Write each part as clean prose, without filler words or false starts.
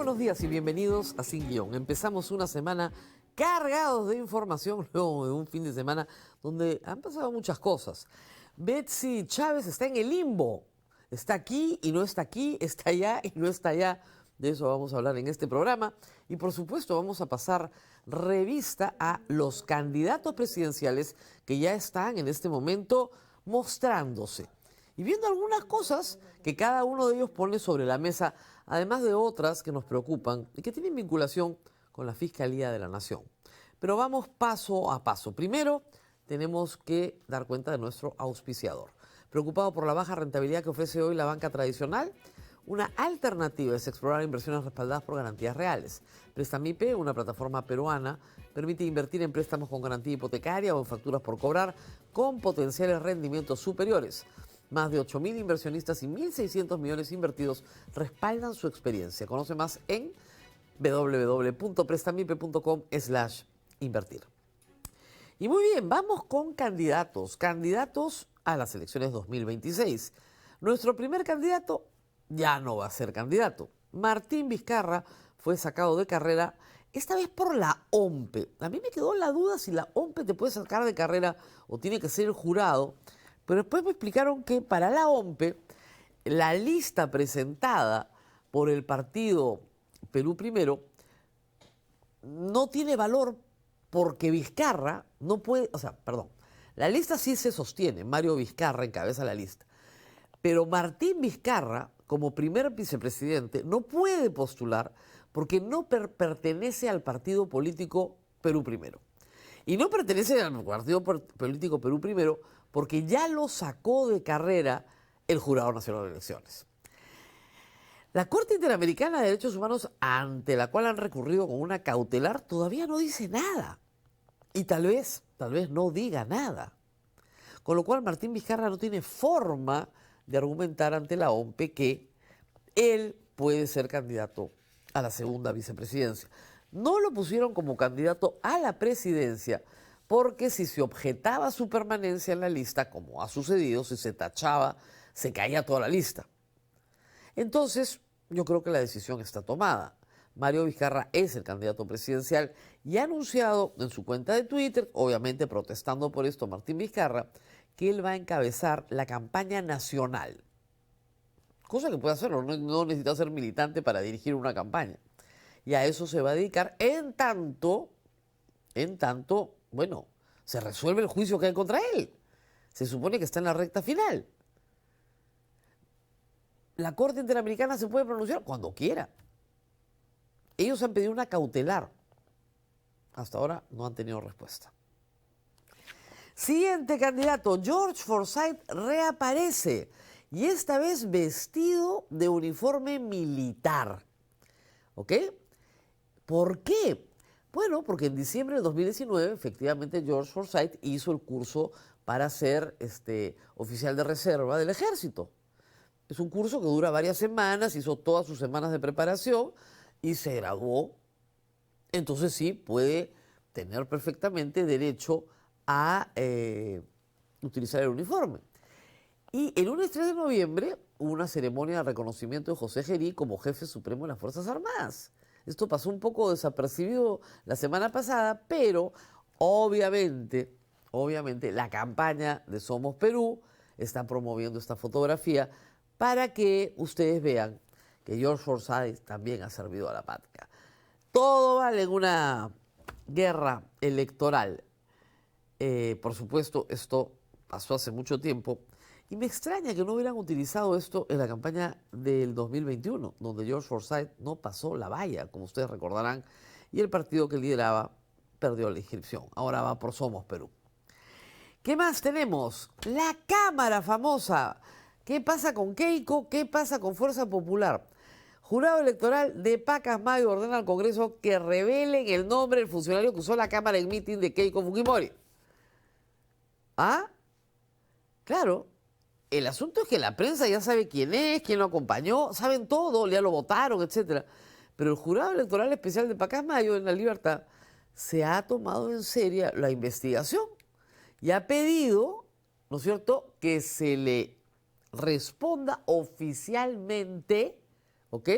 buenos días y bienvenidos a Sin Guión. Empezamos una semana cargados de información, luego de un fin de semana donde han pasado muchas cosas. Betsy Chávez está en el limbo. Está aquí y no está aquí, está allá y no está allá. De eso vamos a hablar en este programa. Y por supuesto vamos a pasar revista a los candidatos presidenciales que ya están en este momento mostrándose. Y viendo algunas cosas que cada uno de ellos pone sobre la mesa, además de otras que nos preocupan y que tienen vinculación con la Fiscalía de la Nación. Pero vamos paso a paso. Primero, tenemos que dar cuenta de nuestro auspiciador. Preocupado por la baja rentabilidad que ofrece hoy la banca tradicional, una alternativa es explorar inversiones respaldadas por garantías reales. Prestamipe, una plataforma peruana, permite invertir en préstamos con garantía hipotecaria o en facturas por cobrar con potenciales rendimientos superiores. Más de 8.000 inversionistas y 1.600 millones invertidos respaldan su experiencia. Conoce más en www.prestamipe.com/invertir. Y muy bien, vamos con candidatos a las elecciones 2026. Nuestro primer candidato ya no va a ser candidato. Martín Vizcarra fue sacado de carrera, esta vez por la OMPE. A mí me quedó la duda si la OMPE te puede sacar de carrera o tiene que ser el jurado, pero después me explicaron que para la OMPE, la lista presentada por el partido Perú Primero no tiene valor porque Vizcarra no puede, la lista sí se sostiene, Mario Vizcarra encabeza la lista, pero Martín Vizcarra, como primer vicepresidente, no puede postular porque no pertenece al partido político Perú Primero. Y no pertenece al partido político Perú Primero porque ya lo sacó de carrera el Jurado Nacional de Elecciones. La Corte Interamericana de Derechos Humanos, ante la cual han recurrido con una cautelar, todavía no dice nada. Y tal vez no diga nada. Con lo cual Martín Vizcarra no tiene forma de argumentar ante la OMPE que él puede ser candidato a la segunda vicepresidencia. No lo pusieron como candidato a la presidencia porque si se objetaba su permanencia en la lista, como ha sucedido, si se tachaba, se caía toda la lista. Entonces, yo creo que la decisión está tomada. Mario Vizcarra es el candidato presidencial y ha anunciado en su cuenta de Twitter, obviamente protestando por esto Martín Vizcarra, que él va a encabezar la campaña nacional. Cosa que puede hacerlo, no necesita ser militante para dirigir una campaña. Y a eso se va a dedicar en tanto, se resuelve el juicio que hay contra él. Se supone que está en la recta final. La Corte Interamericana se puede pronunciar cuando quiera. Ellos han pedido una cautelar. Hasta ahora no han tenido respuesta. Siguiente candidato, George Forsyth reaparece y esta vez vestido de uniforme militar. ¿Ok? ¿Por qué? Bueno, porque en diciembre de 2019, efectivamente, George Forsyth hizo el curso para ser oficial de reserva del ejército. Es un curso que dura varias semanas, hizo todas sus semanas de preparación y se graduó. Entonces sí, puede tener perfectamente derecho a utilizar el uniforme. Y el lunes 3 de noviembre hubo una ceremonia de reconocimiento de José Gerí como jefe supremo de las Fuerzas Armadas. Esto pasó un poco desapercibido la semana pasada, pero obviamente la campaña de Somos Perú está promoviendo esta fotografía para que ustedes vean que George Forsyth también ha servido a la patria. Todo vale en una guerra electoral. Por supuesto, esto pasó hace mucho tiempo y me extraña que no hubieran utilizado esto en la campaña del 2021, donde George Forsyth no pasó la valla, como ustedes recordarán, y el partido que lideraba perdió la inscripción. Ahora va por Somos Perú. ¿Qué más tenemos? La Cámara famosa. ¿Qué pasa con Keiko? ¿Qué pasa con Fuerza Popular? Jurado electoral de Pacasmayo ordena al Congreso que revelen el nombre del funcionario que usó la cámara en mitin de Keiko Fujimori. ¿Ah? Claro. El asunto es que la prensa ya sabe quién es, quién lo acompañó, saben todo, ya lo votaron, etc. Pero el Jurado Electoral Especial de Pacasmayo en La Libertad se ha tomado en serio la investigación y ha pedido, ¿no es cierto?, que se le responda oficialmente, ¿ok?,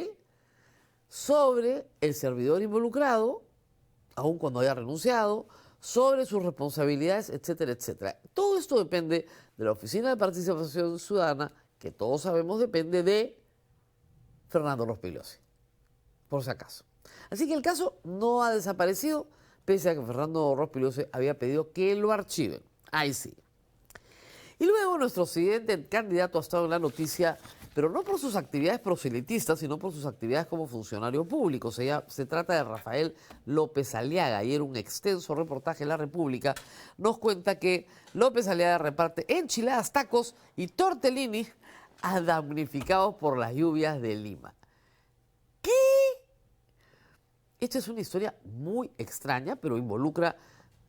sobre el servidor involucrado, aun cuando haya renunciado, sobre sus responsabilidades, etcétera, etcétera. Todo esto depende de la Oficina de Participación Ciudadana, que todos sabemos depende de Fernando Rospigliosi, por si acaso. Así que el caso no ha desaparecido, pese a que Fernando Rospigliosi había pedido que lo archiven. Ahí sí. Y luego nuestro siguiente candidato ha estado en la noticia, pero no por sus actividades proselitistas, sino por sus actividades como funcionario público. Se trata de Rafael López Aliaga. Ayer un extenso reportaje en La República nos cuenta que López Aliaga reparte enchiladas, tacos y tortellini a damnificados por las lluvias de Lima. ¿Qué? Esta es una historia muy extraña, pero involucra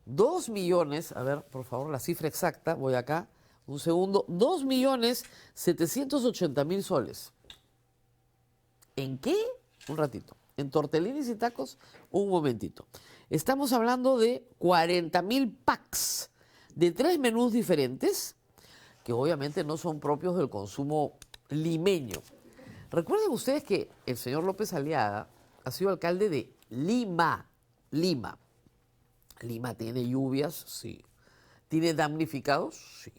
2 millones, a ver, por favor, la cifra exacta, voy acá, un segundo, 2.780.000 soles. ¿En qué? Un ratito. En tortellinis y tacos, un momentito. Estamos hablando de 40.000 packs de 3 menús diferentes, que obviamente no son propios del consumo limeño. Recuerden ustedes que el señor López Aliaga ha sido alcalde de Lima. Lima tiene lluvias, sí. ¿Tiene damnificados? Sí.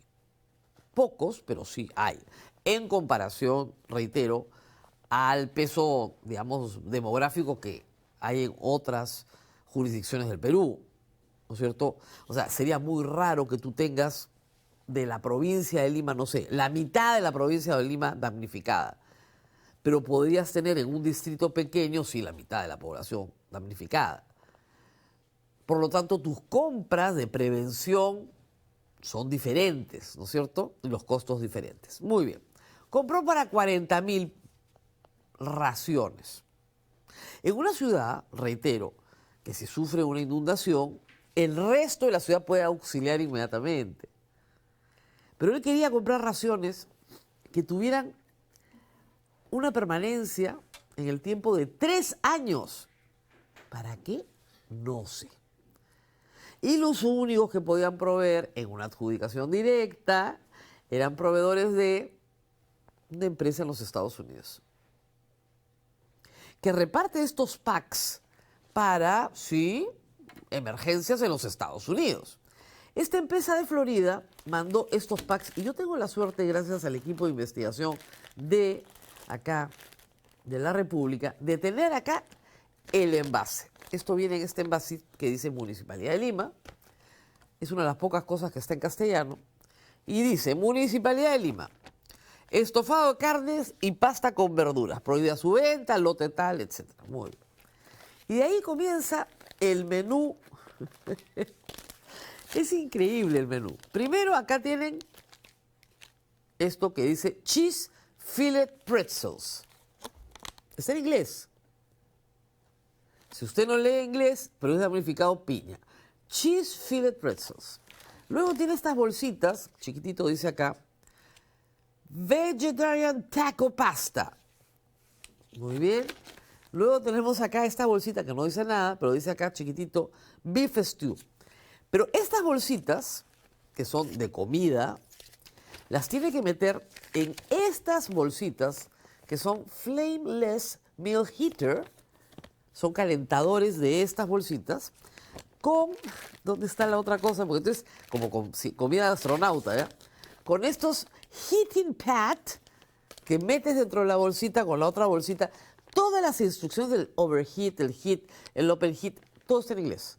Pocos, pero sí hay. En comparación, reitero, al peso, digamos, demográfico que hay en otras jurisdicciones del Perú, ¿no es cierto? O sea, sería muy raro que tú tengas de la provincia de Lima, no sé, la mitad de la provincia de Lima damnificada. Pero podrías tener en un distrito pequeño, sí, la mitad de la población damnificada. Por lo tanto, tus compras de prevención son diferentes, ¿no es cierto? Y los costos diferentes. Muy bien. Compró para 40.000 raciones. En una ciudad, reitero, que si sufre una inundación, el resto de la ciudad puede auxiliar inmediatamente. Pero él quería comprar raciones que tuvieran una permanencia en el tiempo de 3 años. ¿Para qué? No sé. Y los únicos que podían proveer en una adjudicación directa eran proveedores de una empresa en los Estados Unidos, que reparte estos packs para, sí, emergencias en los Estados Unidos. Esta empresa de Florida mandó estos packs y yo tengo la suerte, gracias al equipo de investigación de acá, de La República, de tener acá el envase. Esto viene en este envase que dice Municipalidad de Lima. Es una de las pocas cosas que está en castellano. Y dice, Municipalidad de Lima, estofado de carnes y pasta con verduras. Prohibida su venta, lote tal, etc. Muy bien. Y de ahí comienza el menú. Es increíble el menú. Primero acá tienen esto que dice Cheese Fillet Pretzels. Está en inglés. Si usted no lee inglés, pero es damnificado, piña. Cheese Fillet Pretzels. Luego tiene estas bolsitas, chiquitito dice acá, Vegetarian Taco Pasta. Muy bien. Luego tenemos acá esta bolsita que no dice nada, pero dice acá chiquitito, Beef Stew. Pero estas bolsitas, que son de comida, las tiene que meter en estas bolsitas que son Flameless Meal Heater. Son calentadores de estas bolsitas con, ¿dónde está la otra cosa? Porque entonces, como con comida de astronauta, ¿ya? Con estos heating pad que metes dentro de la bolsita con la otra bolsita. Todas las instrucciones del overheat, el heat, el open heat, todo está en inglés.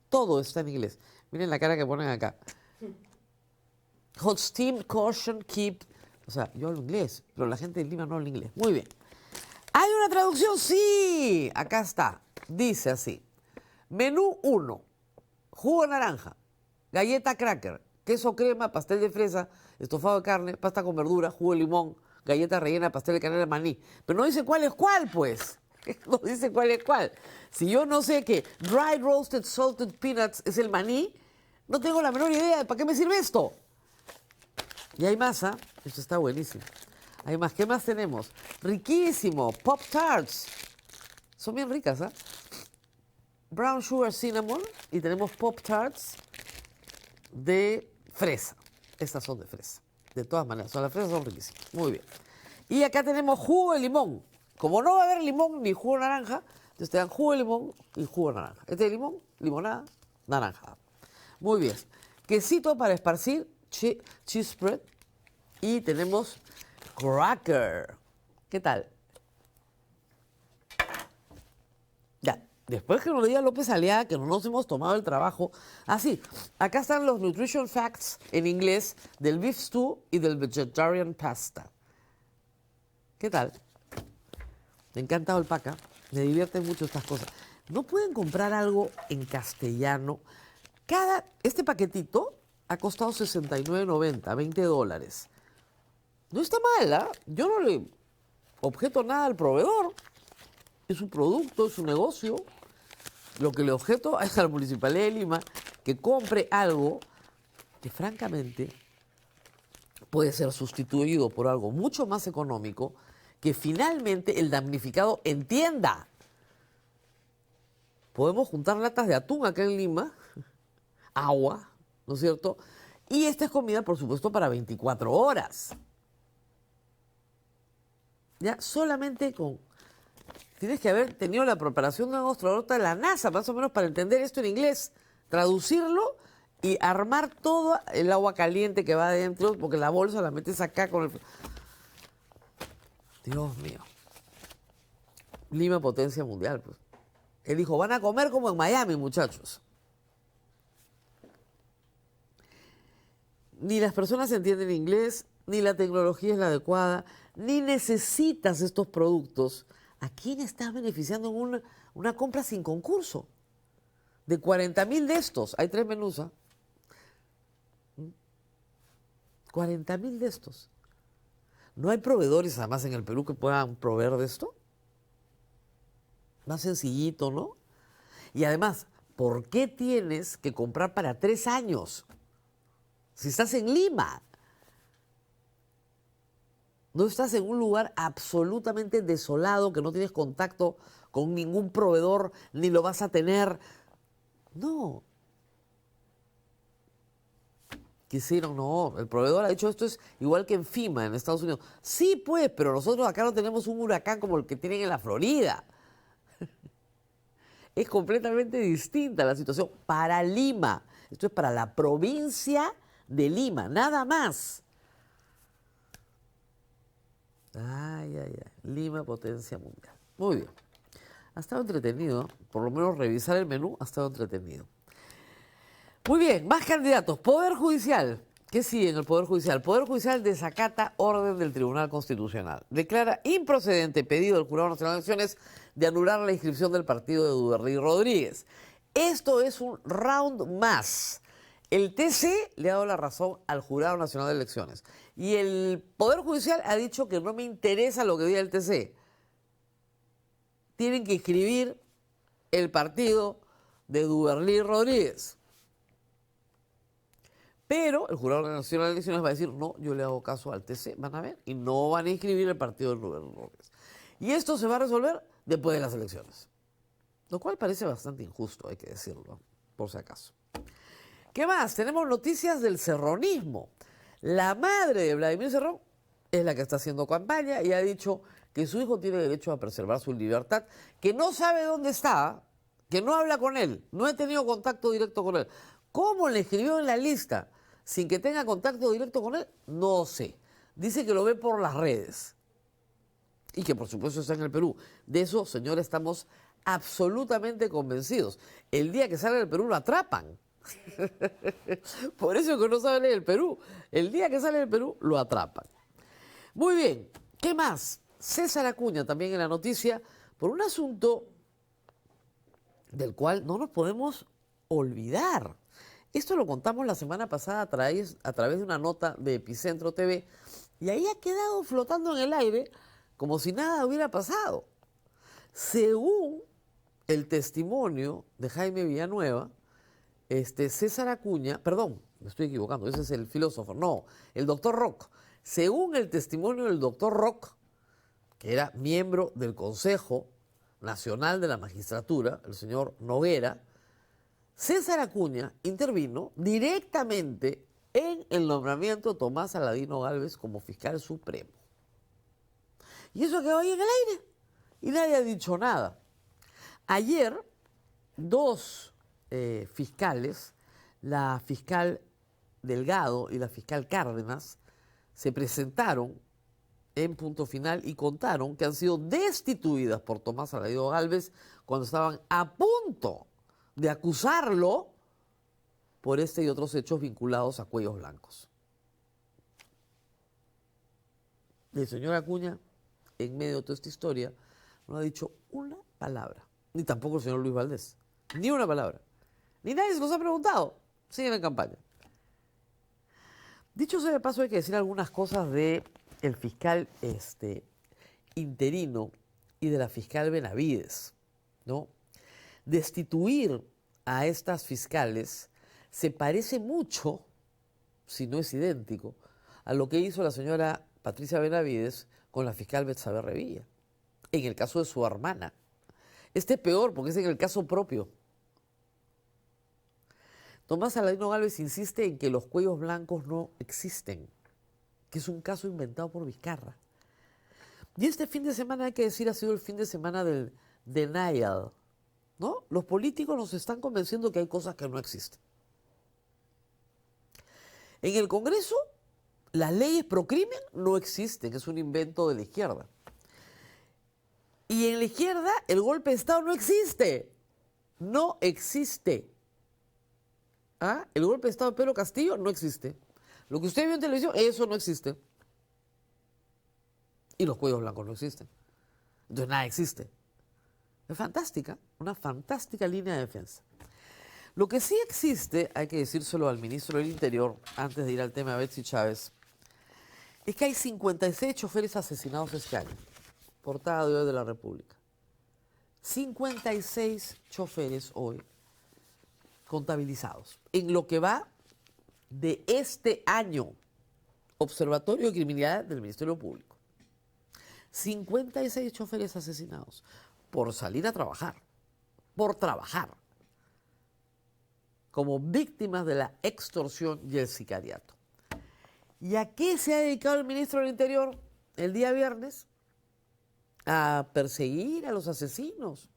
Todo está en inglés. Miren la cara que ponen acá. Hot steam, caution, keep. O sea, yo hablo inglés, pero la gente de Lima no habla inglés. Muy bien. ¿Hay una traducción? Sí. Acá está. Dice así. Menú 1. Jugo de naranja, galleta cracker, queso crema, pastel de fresa, estofado de carne, pasta con verdura, jugo de limón, galleta rellena, pastel de canela, maní. Pero no dice cuál es cuál, pues. No dice cuál es cuál. Si yo no sé que dried roasted salted peanuts es el maní, no tengo la menor idea de para qué me sirve esto. Y hay masa. Esto está buenísimo. Hay más. ¿Qué más tenemos? Riquísimo. Pop Tarts. Son bien ricas, ¿ah? Brown sugar cinnamon. Y tenemos Pop Tarts de fresa. Estas son de fresa. De todas maneras. Las fresas son riquísimas. Muy bien. Y acá tenemos jugo de limón. Como no va a haber limón ni jugo de naranja, entonces te dan jugo de limón y jugo de naranja. Este de limón, limonada, naranja. Muy bien. Quesito para esparcir, cheese spread. Y tenemos cracker. ¿Qué tal? Ya, después que nos diga López Aliaga que no nos hemos tomado el trabajo. Ah, sí, acá están los nutrition facts en inglés del beef stew y del vegetarian pasta. ¿Qué tal? Me encanta alpaca, me divierten mucho estas cosas. ¿No pueden comprar algo en castellano? Este paquetito ha costado $69.90, $20. No está mal, ¿ah? Yo no le objeto nada al proveedor. Es su producto, es su negocio. Lo que le objeto es a la Municipalidad de Lima que compre algo que francamente puede ser sustituido por algo mucho más económico que finalmente el damnificado entienda. Podemos juntar latas de atún acá en Lima, agua, ¿no es cierto? Y esta es comida, por supuesto, para 24 horas. Ya solamente tienes que haber tenido la preparación de un astronauta de la NASA, más o menos, para entender esto en inglés, traducirlo y armar todo el agua caliente que va adentro, porque la bolsa la metes acá con el... Dios mío. Lima, potencia mundial, pues. Él dijo, van a comer como en Miami, muchachos. Ni las personas entienden inglés, ni la tecnología es la adecuada, ni necesitas estos productos. ¿A quién estás beneficiando en una compra sin concurso? De 40.000 de estos, hay 3 menús, ¿ah? 40.000 de estos. ¿No hay proveedores además en el Perú que puedan proveer de esto? Más sencillito, ¿no? Y además, ¿por qué tienes que comprar para 3 años? Si estás en Lima. No estás en un lugar absolutamente desolado, que no tienes contacto con ningún proveedor, ni lo vas a tener. No. Quisieron, no, el proveedor ha dicho esto es igual que en FEMA en Estados Unidos. Sí, pues, pero nosotros acá no tenemos un huracán como el que tienen en la Florida. Es completamente distinta la situación para Lima. Esto es para la provincia de Lima, nada más. Ay, ay, ay. Lima, potencia mundial. Muy bien. Ha estado entretenido, por lo menos revisar el menú ha estado entretenido. Muy bien, más candidatos. Poder Judicial. ¿Qué sigue en el Poder Judicial? Poder Judicial desacata orden del Tribunal Constitucional. Declara improcedente pedido del Jurado Nacional de Elecciones de anular la inscripción del partido de Duverly Rodríguez. Esto es un round más. El TC le ha dado la razón al Jurado Nacional de Elecciones. Y el Poder Judicial ha dicho que no me interesa lo que diga el TC. Tienen que inscribir el partido de Duverly Rodríguez. Pero el Jurado Nacional de Elecciones va a decir, no, yo le hago caso al TC, van a ver, y no van a inscribir el partido de Duverly Rodríguez. Y esto se va a resolver después de las elecciones. Lo cual parece bastante injusto, hay que decirlo, por si acaso. ¿Qué más? Tenemos noticias del cerronismo. La madre de Vladimir Cerrón es la que está haciendo campaña y ha dicho que su hijo tiene derecho a preservar su libertad, que no sabe dónde está, que no habla con él, no he tenido contacto directo con él. ¿Cómo le escribió en la lista sin que tenga contacto directo con él? No sé. Dice que lo ve por las redes y que por supuesto está en el Perú. De eso, señores, estamos absolutamente convencidos. El día que sale del Perú lo atrapan. Por eso que no sale del Perú. El día que sale del Perú lo atrapan. Muy bien, ¿qué más? César Acuña también en la noticia por un asunto del cual no nos podemos olvidar. Esto lo contamos la semana pasada a través de una nota de Epicentro TV y ahí ha quedado flotando en el aire como si nada hubiera pasado. Según el testimonio de Jaime Villanueva, César Acuña, perdón, me estoy equivocando, ese es el filósofo, no, el doctor Rock. Según el testimonio del doctor Rock, que era miembro del Consejo Nacional de la Magistratura, el señor Noguera, César Acuña intervino directamente en el nombramiento de Tomás Aladino Gálvez como fiscal supremo. Y eso quedó ahí en el aire. y nadie ha dicho nada. Ayer, dos fiscales, la fiscal Delgado y la fiscal Cárdenas, se presentaron en Punto Final y contaron que han sido destituidas por Tomás Saladino Gálvez cuando estaban a punto de acusarlo por este y otros hechos vinculados a Cuellos Blancos. El señor Acuña, en medio de toda esta historia, no ha dicho una palabra, ni tampoco el señor Luis Valdés, ni una palabra. Ni nadie se los ha preguntado. Siguen en campaña. Dicho sea de paso, hay que decir algunas cosas del fiscal interino y de la fiscal Benavides, ¿no? Destituir a estas fiscales se parece mucho, si no es idéntico, a lo que hizo la señora Patricia Benavides con la fiscal Betsabe Revilla, en el caso de su hermana. Este es peor porque es en el caso propio. Tomás Saladino Gálvez insiste en que los cuellos blancos no existen, que es un caso inventado por Vizcarra. Y este fin de semana, hay que decir, ha sido el fin de semana del denial, ¿no? Los políticos nos están convenciendo que hay cosas que no existen. En el Congreso, las leyes pro crimen no existen, es un invento de la izquierda. Y en la izquierda, el golpe de Estado no existe. No existe. ¿Ah? El golpe de Estado de Pedro Castillo no existe. Lo que usted vio en televisión, eso no existe. Y los cuellos blancos no existen. Entonces nada existe. Es fantástica, una fantástica línea de defensa. Lo que sí existe, hay que decírselo al ministro del Interior, antes de ir al tema de Betsy Chávez, es que hay 56 choferes asesinados este año. Portada de hoy de la República. 56 choferes hoy contabilizados. En lo que va de este año, Observatorio de Criminalidad del Ministerio Público. 56 choferes asesinados por salir a trabajar, por trabajar, como víctimas de la extorsión y el sicariato. ¿Y a qué se ha dedicado el ministro del Interior el día viernes? A perseguir a los asesinos,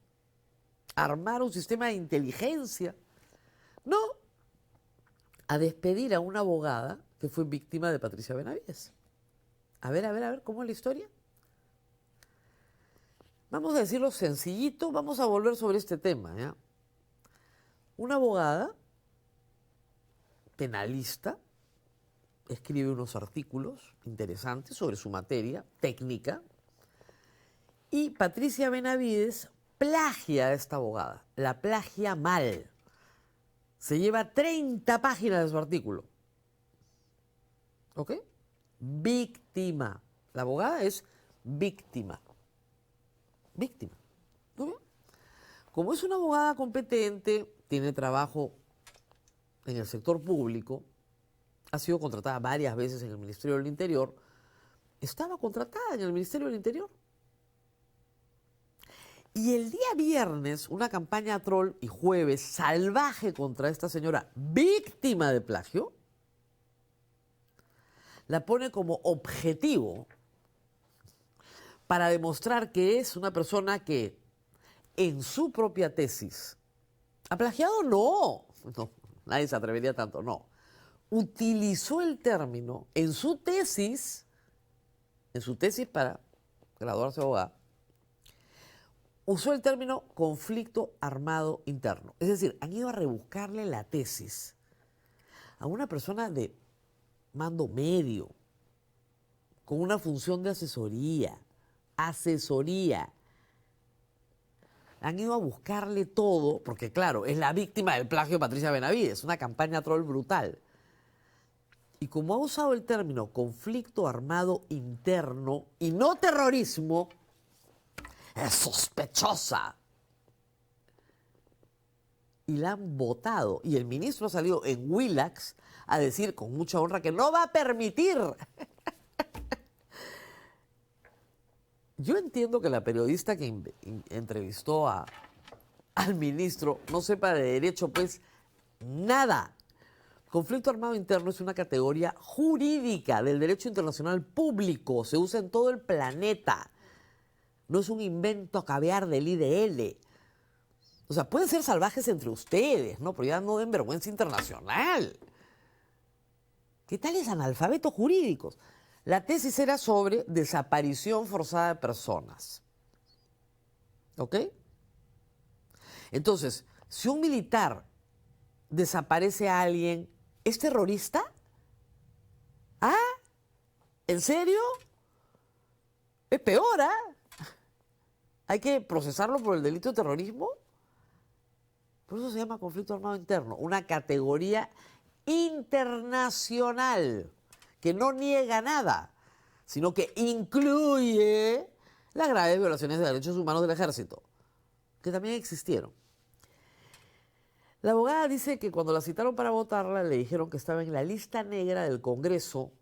a armar un sistema de inteligencia. No, a despedir a una abogada que fue víctima de Patricia Benavides. A ver, ¿cómo es la historia? Vamos a decirlo sencillito, vamos a volver sobre este tema, ¿ya? Una abogada penalista escribe unos artículos interesantes sobre su materia técnica y Patricia Benavides plagia a esta abogada, la plagia mal. Se lleva 30 páginas de su artículo. ¿Ok? Víctima. La abogada es víctima. Víctima. ¿Ok? Como es una abogada competente, tiene trabajo en el sector público, ha sido contratada varias veces en el Ministerio del Interior, estaba contratada en el Ministerio del Interior. Y el día viernes, una campaña troll y jueves salvaje contra esta señora víctima de plagio, la pone como objetivo para demostrar que es una persona que en su propia tesis ha plagiado. No, nadie se atrevería tanto, no. Utilizó el término en su tesis para graduarse de abogada, usó el término conflicto armado interno. Es decir, han ido a rebuscarle la tesis a una persona de mando medio, con una función de asesoría. Han ido a buscarle todo, porque claro, es la víctima del plagio de Patricia Benavides, una campaña troll brutal. Y como ha usado el término conflicto armado interno y no terrorismo, es sospechosa. Y la han votado. Y el ministro ha salido en Willax a decir con mucha honra que no va a permitir. Yo entiendo que la periodista que entrevistó al ministro no sepa de derecho, pues nada. Conflicto armado interno es una categoría jurídica del derecho internacional público. Se usa en todo el planeta. no es un invento caviar del IDL. O sea, pueden ser salvajes entre ustedes, ¿no? Pero ya no den vergüenza internacional. ¿Qué tales analfabetos jurídicos? La tesis era sobre desaparición forzada de personas. ¿Ok? Entonces, si un militar desaparece a alguien, ¿es terrorista? ¿Ah? ¿En serio? Es peor, ¿ah? ¿Hay que procesarlo por el delito de terrorismo? Por eso se llama conflicto armado interno, una categoría internacional que no niega nada, sino que incluye las graves violaciones de derechos humanos del ejército, que también existieron. La abogada dice que cuando la citaron para votarla le dijeron que estaba en la lista negra del Congreso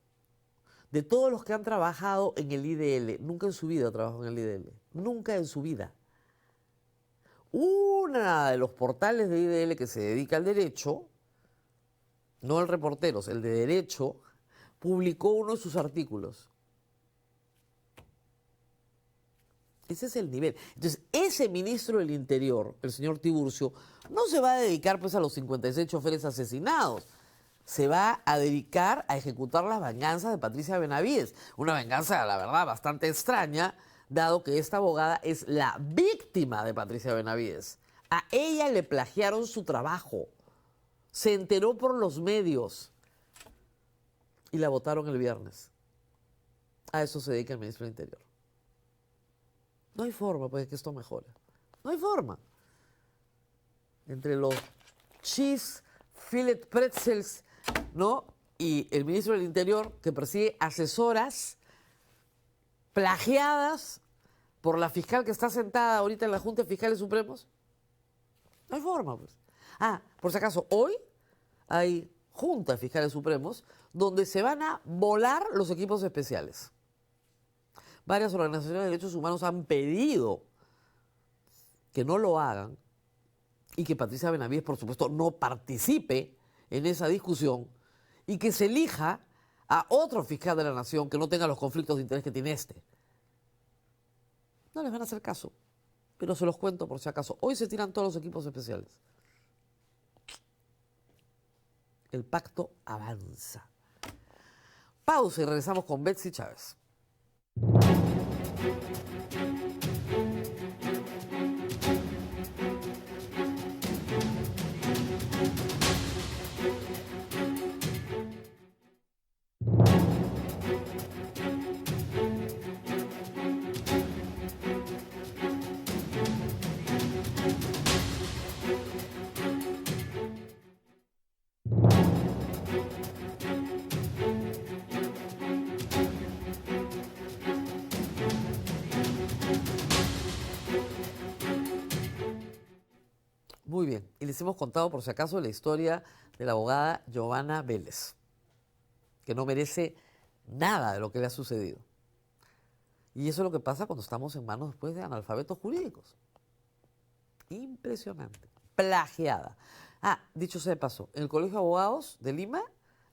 de todos los que han trabajado en el IDL. Nunca en su vida trabajó en el IDL, nunca en su vida. Una de los portales de IDL que se dedica al derecho, no el Reporteros, el de derecho, publicó uno de sus artículos. Ese es el nivel. Entonces, ese ministro del Interior, el señor Tiburcio, no se va a dedicar pues a los 56 choferes asesinados. Se va a dedicar a ejecutar las venganzas de Patricia Benavides. Una venganza, la verdad, bastante extraña, dado que esta abogada es la víctima de Patricia Benavides. A ella le plagiaron su trabajo. Se enteró por los medios y la votaron el viernes. A eso se dedica el ministro del Interior. No hay forma pues que esto mejore. No hay forma. Entre los cheese, fillet pretzels, ¿no? Y el ministro del Interior que persigue asesoras plagiadas por la fiscal que está sentada ahorita en la Junta de Fiscales Supremos. No hay forma, pues. Ah, por si acaso, hoy hay Junta de Fiscales Supremos donde se van a volar los equipos especiales. Varias organizaciones de derechos humanos han pedido que no lo hagan y que Patricia Benavides, por supuesto, no participe en esa discusión y que se elija a otro fiscal de la nación que no tenga los conflictos de interés que tiene este. No les van a hacer caso, pero se los cuento por si acaso. Hoy se tiran todos los equipos especiales. El pacto avanza. Pausa y regresamos con Betsy Chávez. Muy bien, y les hemos contado por si acaso la historia de la abogada Giovanna Vélez, que no merece nada de lo que le ha sucedido. Y eso es lo que pasa cuando estamos en manos después de analfabetos jurídicos. Impresionante, plagiada. Ah, dicho sea de paso, el Colegio de Abogados de Lima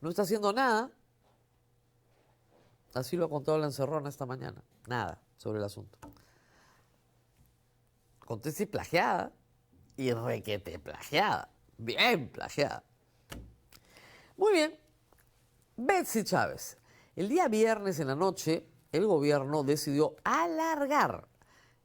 no está haciendo nada, así lo ha contado la encerrona esta mañana, nada sobre el asunto. Con tesis plagiada. Y requete plagiada, bien plagiada. Muy bien, Betsy Chávez. El día viernes en la noche, el gobierno decidió alargar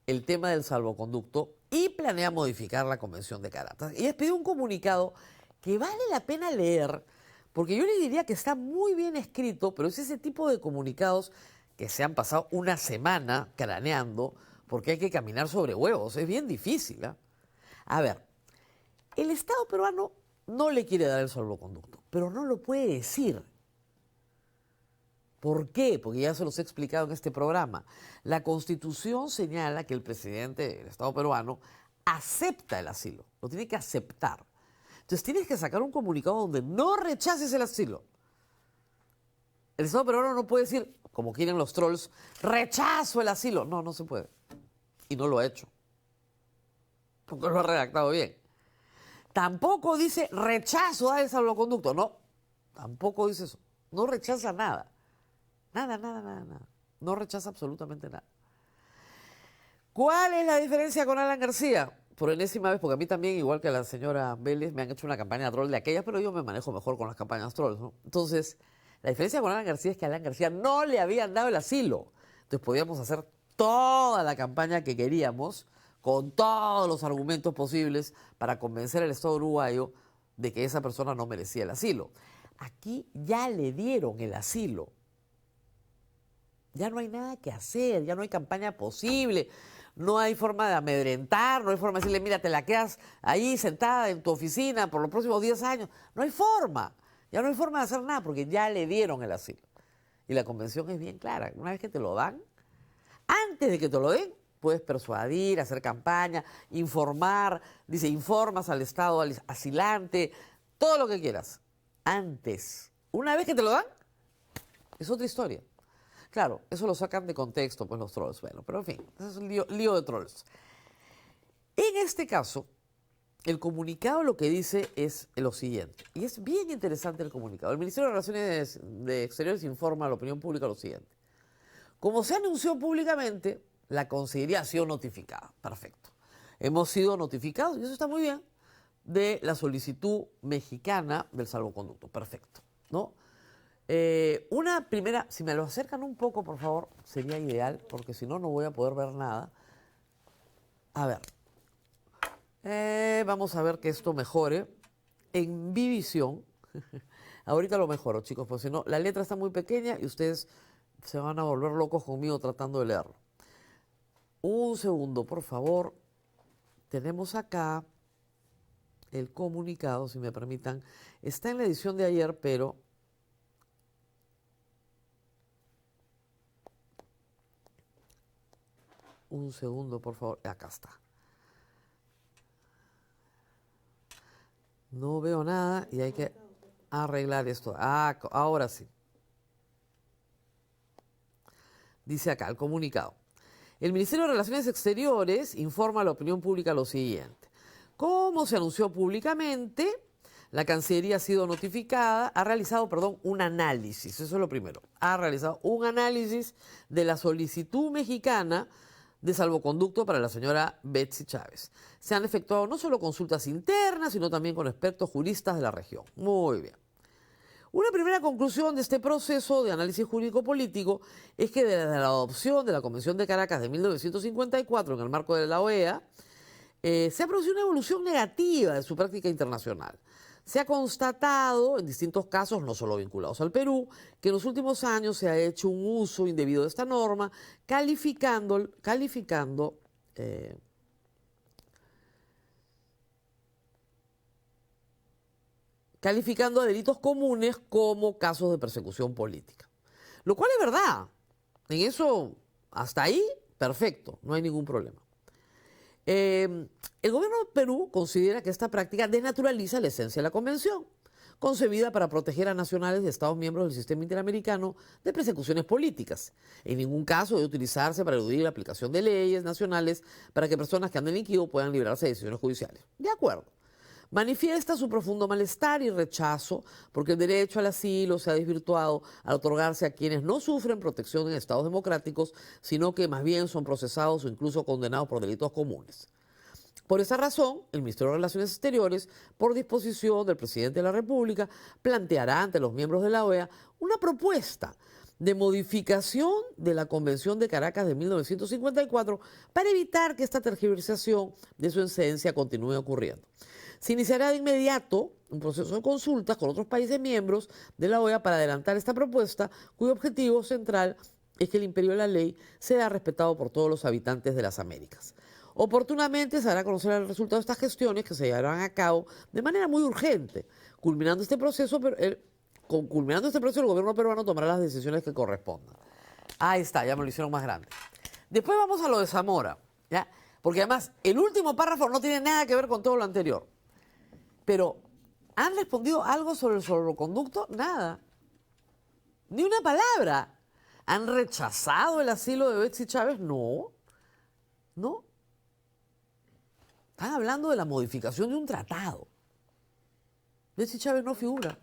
el tema del salvoconducto y planea modificar la Convención de Caracas. Y expidió un comunicado que vale la pena leer, porque yo le diría que está muy bien escrito, pero es ese tipo de comunicados que se han pasado una semana craneando, porque hay que caminar sobre huevos, es bien difícil, ¿eh? A ver, el Estado peruano no le quiere dar el salvoconducto, pero no lo puede decir. ¿Por qué? Porque ya se los he explicado en este programa. La Constitución señala que el presidente del Estado peruano acepta el asilo, lo tiene que aceptar. Entonces tienes que sacar un comunicado donde no rechaces el asilo. El Estado peruano no puede decir, como quieren los trolls, rechazo el asilo. No, no se puede. Y no lo ha hecho. Porque lo ha redactado bien. Tampoco dice rechazo a el salvoconducto. No, tampoco dice eso. No rechaza nada. Nada. No rechaza absolutamente nada. ¿Cuál es la diferencia con Alan García? Por enésima vez, porque a mí también, igual que a la señora Vélez, me han hecho una campaña troll de aquellas, pero yo me manejo mejor con las campañas trolls, ¿no? Entonces, la diferencia con Alan García es que a Alan García no le habían dado el asilo. Entonces podíamos hacer toda la campaña que queríamos, con todos los argumentos posibles, para convencer al Estado uruguayo de que esa persona no merecía el asilo. Aquí ya le dieron el asilo. Ya no hay nada que hacer, ya no hay campaña posible, no hay forma de amedrentar, no hay forma de decirle, mira, te la quedas ahí sentada en tu oficina por los próximos 10 años. No hay forma, ya no hay forma de hacer nada porque ya le dieron el asilo. Y la convención es bien clara, una vez que te lo dan, antes de que te lo den, puedes persuadir, hacer campaña, informar, dice, informas al Estado asilante, todo lo que quieras. Antes, una vez que te lo dan, es otra historia. Claro, eso lo sacan de contexto, pues los trolls. Bueno, pero en fin, ese es un lío de trolls. En este caso, el comunicado lo que dice es lo siguiente, y es bien interesante el comunicado. El Ministerio de Relaciones Exteriores informa a la opinión pública lo siguiente. Como se anunció públicamente, la Consejería ha sido notificada. Perfecto. Hemos sido notificados, y eso está muy bien, de la solicitud mexicana del salvoconducto. Perfecto, ¿no? Una primera, si me lo acercan un poco, por favor, sería ideal, porque si no, no voy a poder ver nada. A ver, vamos a ver que esto mejore. En mi visión, ahorita lo mejoro, chicos, porque si no, la letra está muy pequeña y ustedes se van a volver locos conmigo tratando de leerlo. Un segundo, por favor. Tenemos acá el comunicado, si me permitan. Está en la edición de ayer, pero... Un segundo, por favor. Acá está. No veo nada y hay que arreglar esto. Ah, ahora sí. Dice acá el comunicado. El Ministerio de Relaciones Exteriores informa a la opinión pública lo siguiente. Como se anunció públicamente, la Cancillería ha sido notificada, ha realizado, un análisis, eso es lo primero. Ha realizado un análisis de la solicitud mexicana de salvoconducto para la señora Betsy Chávez. Se han efectuado no solo consultas internas, sino también con expertos juristas de la región. Muy bien. Una primera conclusión de este proceso de análisis jurídico-político es que desde la adopción de la Convención de Caracas de 1954 en el marco de la OEA, se ha producido una evolución negativa de su práctica internacional. Se ha constatado en distintos casos, no solo vinculados al Perú, que en los últimos años se ha hecho un uso indebido de esta norma, calificando a delitos comunes como casos de persecución política. Lo cual es verdad. En eso, hasta ahí, perfecto, no hay ningún problema. El gobierno de Perú considera que esta práctica desnaturaliza la esencia de la convención, concebida para proteger a nacionales de Estados miembros del sistema interamericano de persecuciones políticas. En ningún caso debe utilizarse para eludir la aplicación de leyes nacionales para que personas que han delinquido puedan librarse de decisiones judiciales. De acuerdo. Manifiesta su profundo malestar y rechazo porque el derecho al asilo se ha desvirtuado al otorgarse a quienes no sufren protección en estados democráticos, sino que más bien son procesados o incluso condenados por delitos comunes. Por esa razón, el Ministerio de Relaciones Exteriores, por disposición del presidente de la República, planteará ante los miembros de la OEA una propuesta de modificación de la Convención de Caracas de 1954 para evitar que esta tergiversación de su esencia continúe ocurriendo. Se iniciará de inmediato un proceso de consultas con otros países miembros de la OEA para adelantar esta propuesta, cuyo objetivo central es que el imperio de la ley sea respetado por todos los habitantes de las Américas. Oportunamente se hará conocer el resultado de estas gestiones que se llevarán a cabo de manera muy urgente. Culminando este proceso, el gobierno peruano tomará las decisiones que correspondan. Ahí está, ya me lo hicieron más grande. Después vamos a lo de Zamora, ¿ya? Porque además el último párrafo no tiene nada que ver con todo lo anterior. Pero, ¿han respondido algo sobre el salvoconducto? Nada. Ni una palabra. ¿Han rechazado el asilo de Betsy Chávez? No. No. Están hablando de la modificación de un tratado. Betsy Chávez no figura.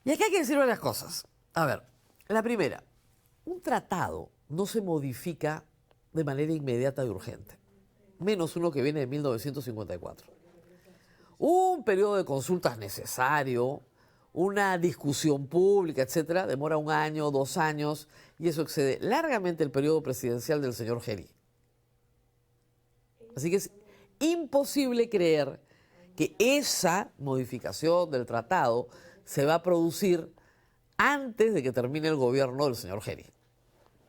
Y aquí hay que decir varias cosas. A ver, la primera, un tratado no se modifica de manera inmediata y urgente, menos uno que viene de 1954. Un periodo de consultas necesario, una discusión pública, etcétera, demora 1 año, 2 años, y eso excede largamente el periodo presidencial del señor Geri. Así que es imposible creer que esa modificación del tratado se va a producir antes de que termine el gobierno del señor Geri.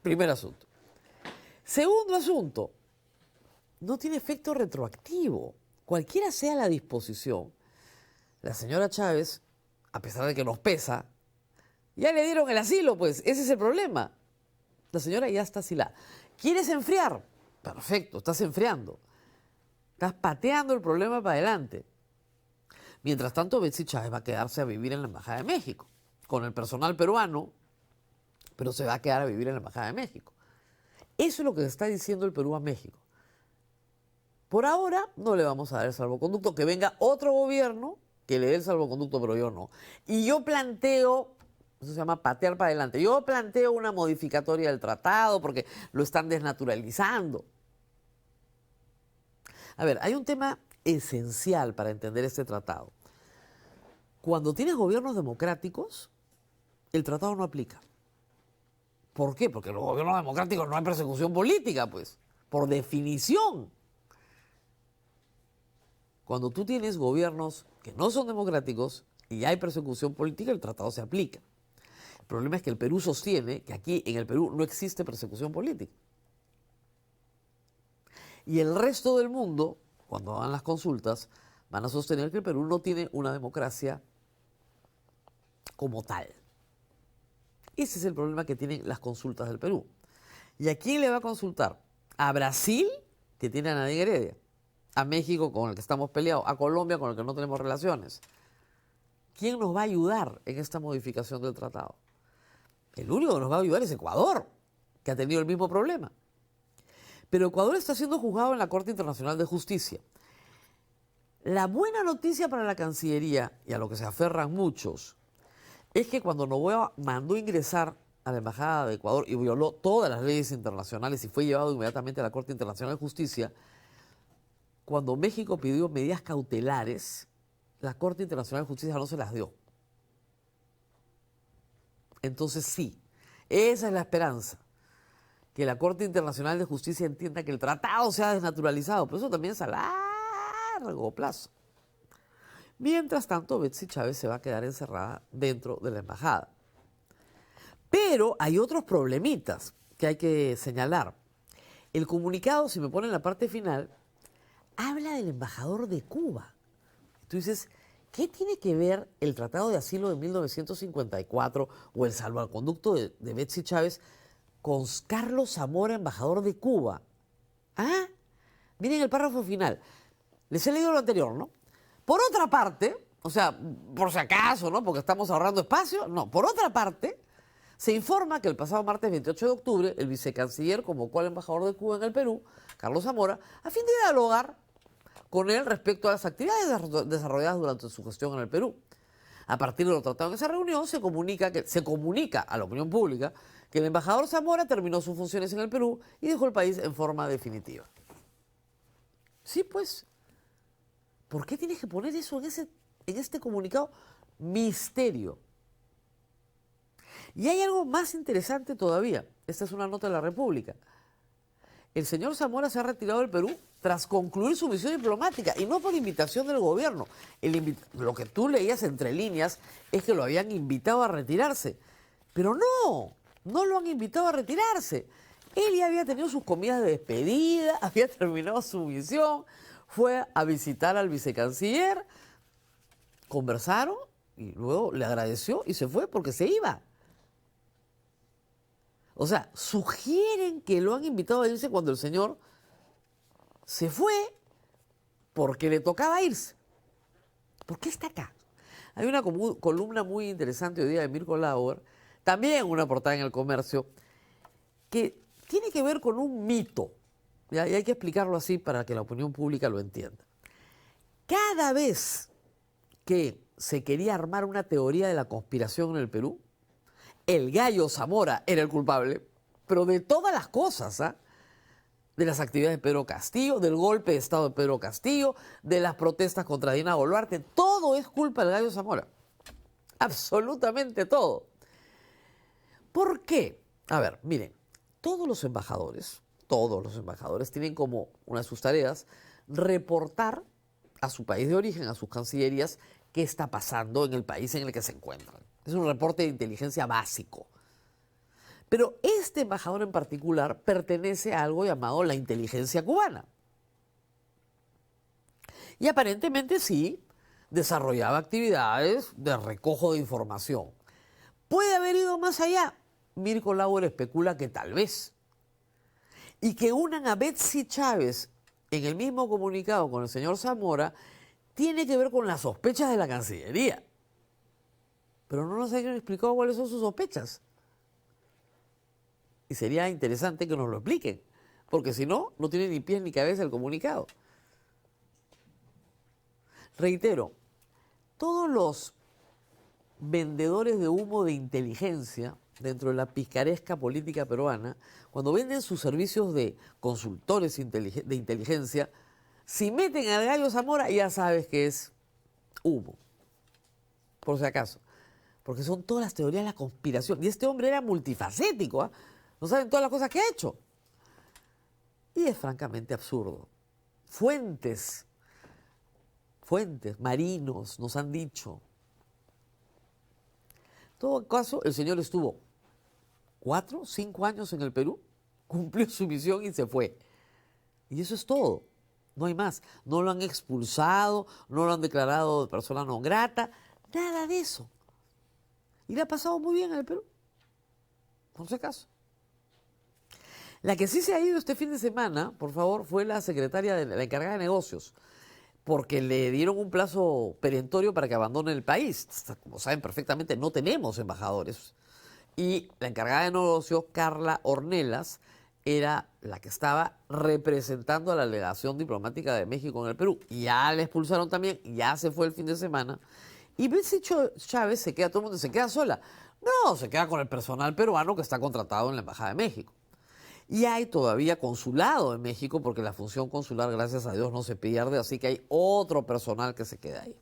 Primer asunto. Segundo asunto, no tiene efecto retroactivo. Cualquiera sea la disposición, la señora Chávez, a pesar de que nos pesa, ya le dieron el asilo, pues, ese es el problema. La señora ya está asilada. ¿Quieres enfriar? Perfecto, estás enfriando. Estás pateando el problema para adelante. Mientras tanto, Betsy Chávez va a quedarse a vivir en la Embajada de México, con el personal peruano, pero se va a quedar a vivir en la Embajada de México. Eso es lo que está diciendo el Perú a México. Por ahora no le vamos a dar el salvoconducto, que venga otro gobierno que le dé el salvoconducto, pero yo no. Y yo planteo, eso se llama patear para adelante, yo planteo una modificatoria del tratado porque lo están desnaturalizando. A ver, hay un tema esencial para entender este tratado. Cuando tienes gobiernos democráticos, el tratado no aplica. ¿Por qué? Porque en los gobiernos democráticos no hay persecución política, pues, por definición. Cuando tú tienes gobiernos que no son democráticos y hay persecución política, el tratado se aplica. El problema es que el Perú sostiene que aquí en el Perú no existe persecución política. Y el resto del mundo, cuando hagan las consultas, van a sostener que el Perú no tiene una democracia como tal. Ese es el problema que tienen las consultas del Perú. ¿Y a quién le va a consultar? A Brasil, que tiene a Nadine Heredia. A México, con el que estamos peleados. A Colombia, con el que no tenemos relaciones. ¿Quién nos va a ayudar en esta modificación del tratado? El único que nos va a ayudar es Ecuador, que ha tenido el mismo problema. Pero Ecuador está siendo juzgado en la Corte Internacional de Justicia. La buena noticia para la Cancillería, y a lo que se aferran muchos, es que cuando Noboa mandó ingresar a la Embajada de Ecuador y violó todas las leyes internacionales y fue llevado inmediatamente a la Corte Internacional de Justicia, cuando México pidió medidas cautelares, la Corte Internacional de Justicia no se las dio. Entonces sí, esa es la esperanza, que la Corte Internacional de Justicia entienda que el tratado se ha desnaturalizado, pero eso también es a largo plazo. Mientras tanto, Betsy Chávez se va a quedar encerrada dentro de la embajada. Pero hay otros problemitas que hay que señalar. El comunicado, si me ponen la parte final, habla del embajador de Cuba. Tú dices, ¿qué tiene que ver el Tratado de Asilo de 1954 o el salvoconducto de Betsy Chávez con Carlos Zamora, embajador de Cuba? ¿Ah? Miren el párrafo final. Les he leído lo anterior, ¿no? Por otra parte, o sea, por si acaso, ¿no? Porque estamos ahorrando espacio. No, por otra parte, se informa que el pasado martes 28 de octubre, el vicecanciller convocó al embajador de Cuba en el Perú, Carlos Zamora, a fin de dialogar con él respecto a las actividades desarrolladas durante su gestión en el Perú. A partir de lo tratado en esa reunión, se comunica a la opinión pública que el embajador Zamora terminó sus funciones en el Perú y dejó el país en forma definitiva. Sí, pues. ¿Por qué tienes que poner eso en este comunicado? Misterio. Y hay algo más interesante todavía. Esta es una nota de la República. El señor Zamora se ha retirado del Perú tras concluir su misión diplomática y no por invitación del gobierno. Lo que tú leías entre líneas es que lo habían invitado a retirarse. Pero no lo han invitado a retirarse. Él ya había tenido sus comidas de despedida, había terminado su misión, fue a visitar al vicecanciller, conversaron y luego le agradeció y se fue porque se iba. O sea, sugieren que lo han invitado a irse cuando el señor se fue porque le tocaba irse. ¿Por qué está acá? Hay una columna muy interesante hoy día de Mirko Lauer, también una portada en El Comercio, que tiene que ver con un mito. ¿Ya? Y hay que explicarlo así para que la opinión pública lo entienda. Cada vez que se quería armar una teoría de la conspiración en el Perú, el gallo Zamora era el culpable, pero de todas las cosas, ¿ah? de las actividades de Pedro Castillo, del golpe de Estado de Pedro Castillo, de las protestas contra Dina Boluarte. Todo es culpa del Gallo Zamora. Absolutamente todo. ¿Por qué? A ver, miren, todos los embajadores tienen como una de sus tareas reportar a su país de origen, a sus cancillerías, qué está pasando en el país en el que se encuentran. Es un reporte de inteligencia básico. Pero este embajador en particular pertenece a algo llamado la inteligencia cubana. Y aparentemente sí, desarrollaba actividades de recojo de información. ¿Puede haber ido más allá? Mirko Lauer especula que tal vez. Y que unan a Betsy Chávez en el mismo comunicado con el señor Zamora tiene que ver con las sospechas de la Cancillería. Pero no nos han explicado cuáles son sus sospechas. Y sería interesante que nos lo expliquen, porque si no, no tiene ni pies ni cabeza el comunicado. Reitero, todos los vendedores de humo de inteligencia dentro de la picaresca política peruana, cuando venden sus servicios de consultores de inteligencia, si meten al Gallo Zamora ya sabes que es humo, por si acaso, porque son todas las teorías de la conspiración. Y este hombre era multifacético, ¿eh? No saben todas las cosas que ha hecho. Y es francamente absurdo. Fuentes, marinos nos han dicho. En todo caso, el señor estuvo 4, 5 años en el Perú, cumplió su misión y se fue. Y eso es todo. No hay más. No lo han expulsado, no lo han declarado persona non grata, nada de eso. Y le ha pasado muy bien en el Perú, por si acaso. La que sí se ha ido este fin de semana, por favor, fue la secretaria de la encargada de negocios, porque le dieron un plazo perentorio para que abandone el país. Como saben perfectamente, no tenemos embajadores. Y la encargada de negocios, Carla Ornelas, era la que estaba representando a la delegación diplomática de México en el Perú. Ya la expulsaron también, ya se fue el fin de semana. Y Betsy Chávez se queda, todo el mundo se queda sola. No, se queda con el personal peruano que está contratado en la Embajada de México. Y hay todavía consulado en México, porque la función consular, gracias a Dios, no se pierde, así que hay otro personal que se queda ahí.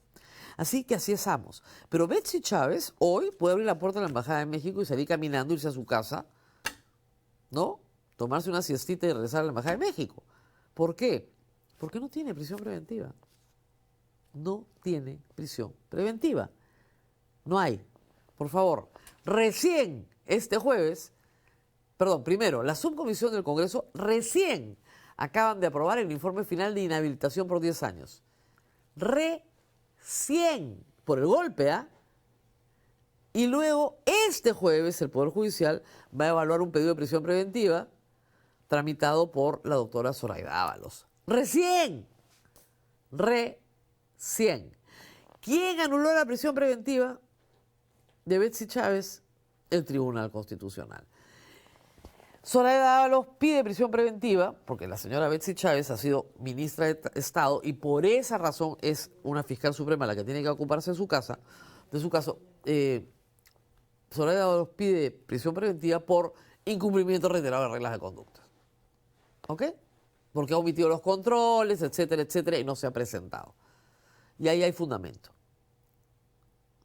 Así que así estamos. Pero Betsy Chávez hoy puede abrir la puerta de la Embajada de México y salir caminando, irse a su casa, ¿no? Tomarse una siestita y regresar a la Embajada de México. ¿Por qué? Porque no tiene prisión preventiva. No tiene prisión preventiva. No hay. Por favor, recién este jueves... primero, la subcomisión del Congreso recién acaban de aprobar el informe final de inhabilitación por 10 años. Recién, por el golpe, ¿ah? Y luego, este jueves, el Poder Judicial va a evaluar un pedido de prisión preventiva tramitado por la doctora Zoraida Ábalos. Recién. ¿Quién anuló la prisión preventiva de Betsy Chávez? El Tribunal Constitucional. Zoraida Ábalos pide prisión preventiva porque la señora Betsy Chávez ha sido ministra de Estado y por esa razón es una fiscal suprema la que tiene que ocuparse de su caso. Zoraida Ábalos pide prisión preventiva por incumplimiento reiterado de reglas de conducta. ¿Ok? Porque ha omitido los controles, etcétera, etcétera, y no se ha presentado. Y ahí hay fundamento.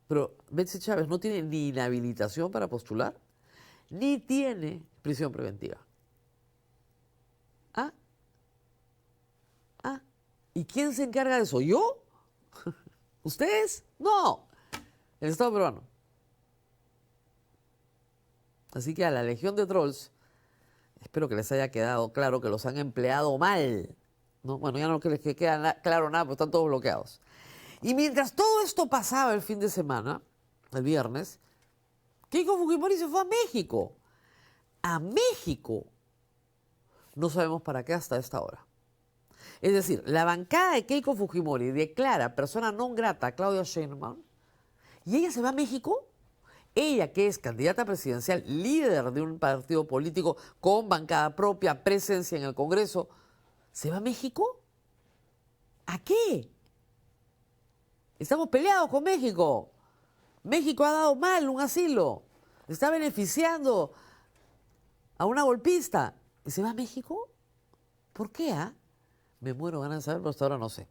Pero Betsy Chávez no tiene ni inhabilitación para postular, ni tiene prisión preventiva. ¿Ah? ¿Y quién se encarga de eso? ¿Yo? ¿Ustedes? No. El Estado peruano. Así que a la legión de trolls, espero que les haya quedado claro que los han empleado mal. ¿No? Bueno, ya no les queda claro nada, porque están todos bloqueados. Y mientras todo esto pasaba el fin de semana, el viernes, Keiko Fujimori se fue a México. A México. No sabemos para qué hasta esta hora. Es decir, la bancada de Keiko Fujimori declara persona non grata a Claudia Sheinbaum y ella se va a México. Ella, que es candidata presidencial, líder de un partido político con bancada propia, presencia en el Congreso, ¿se va a México? ¿A qué? Estamos peleados con México. México ha dado mal un asilo. Está beneficiando a una golpista. ¿Y se va a México? ¿Por qué, ah? Me muero ganas de saber, pero hasta ahora no sé.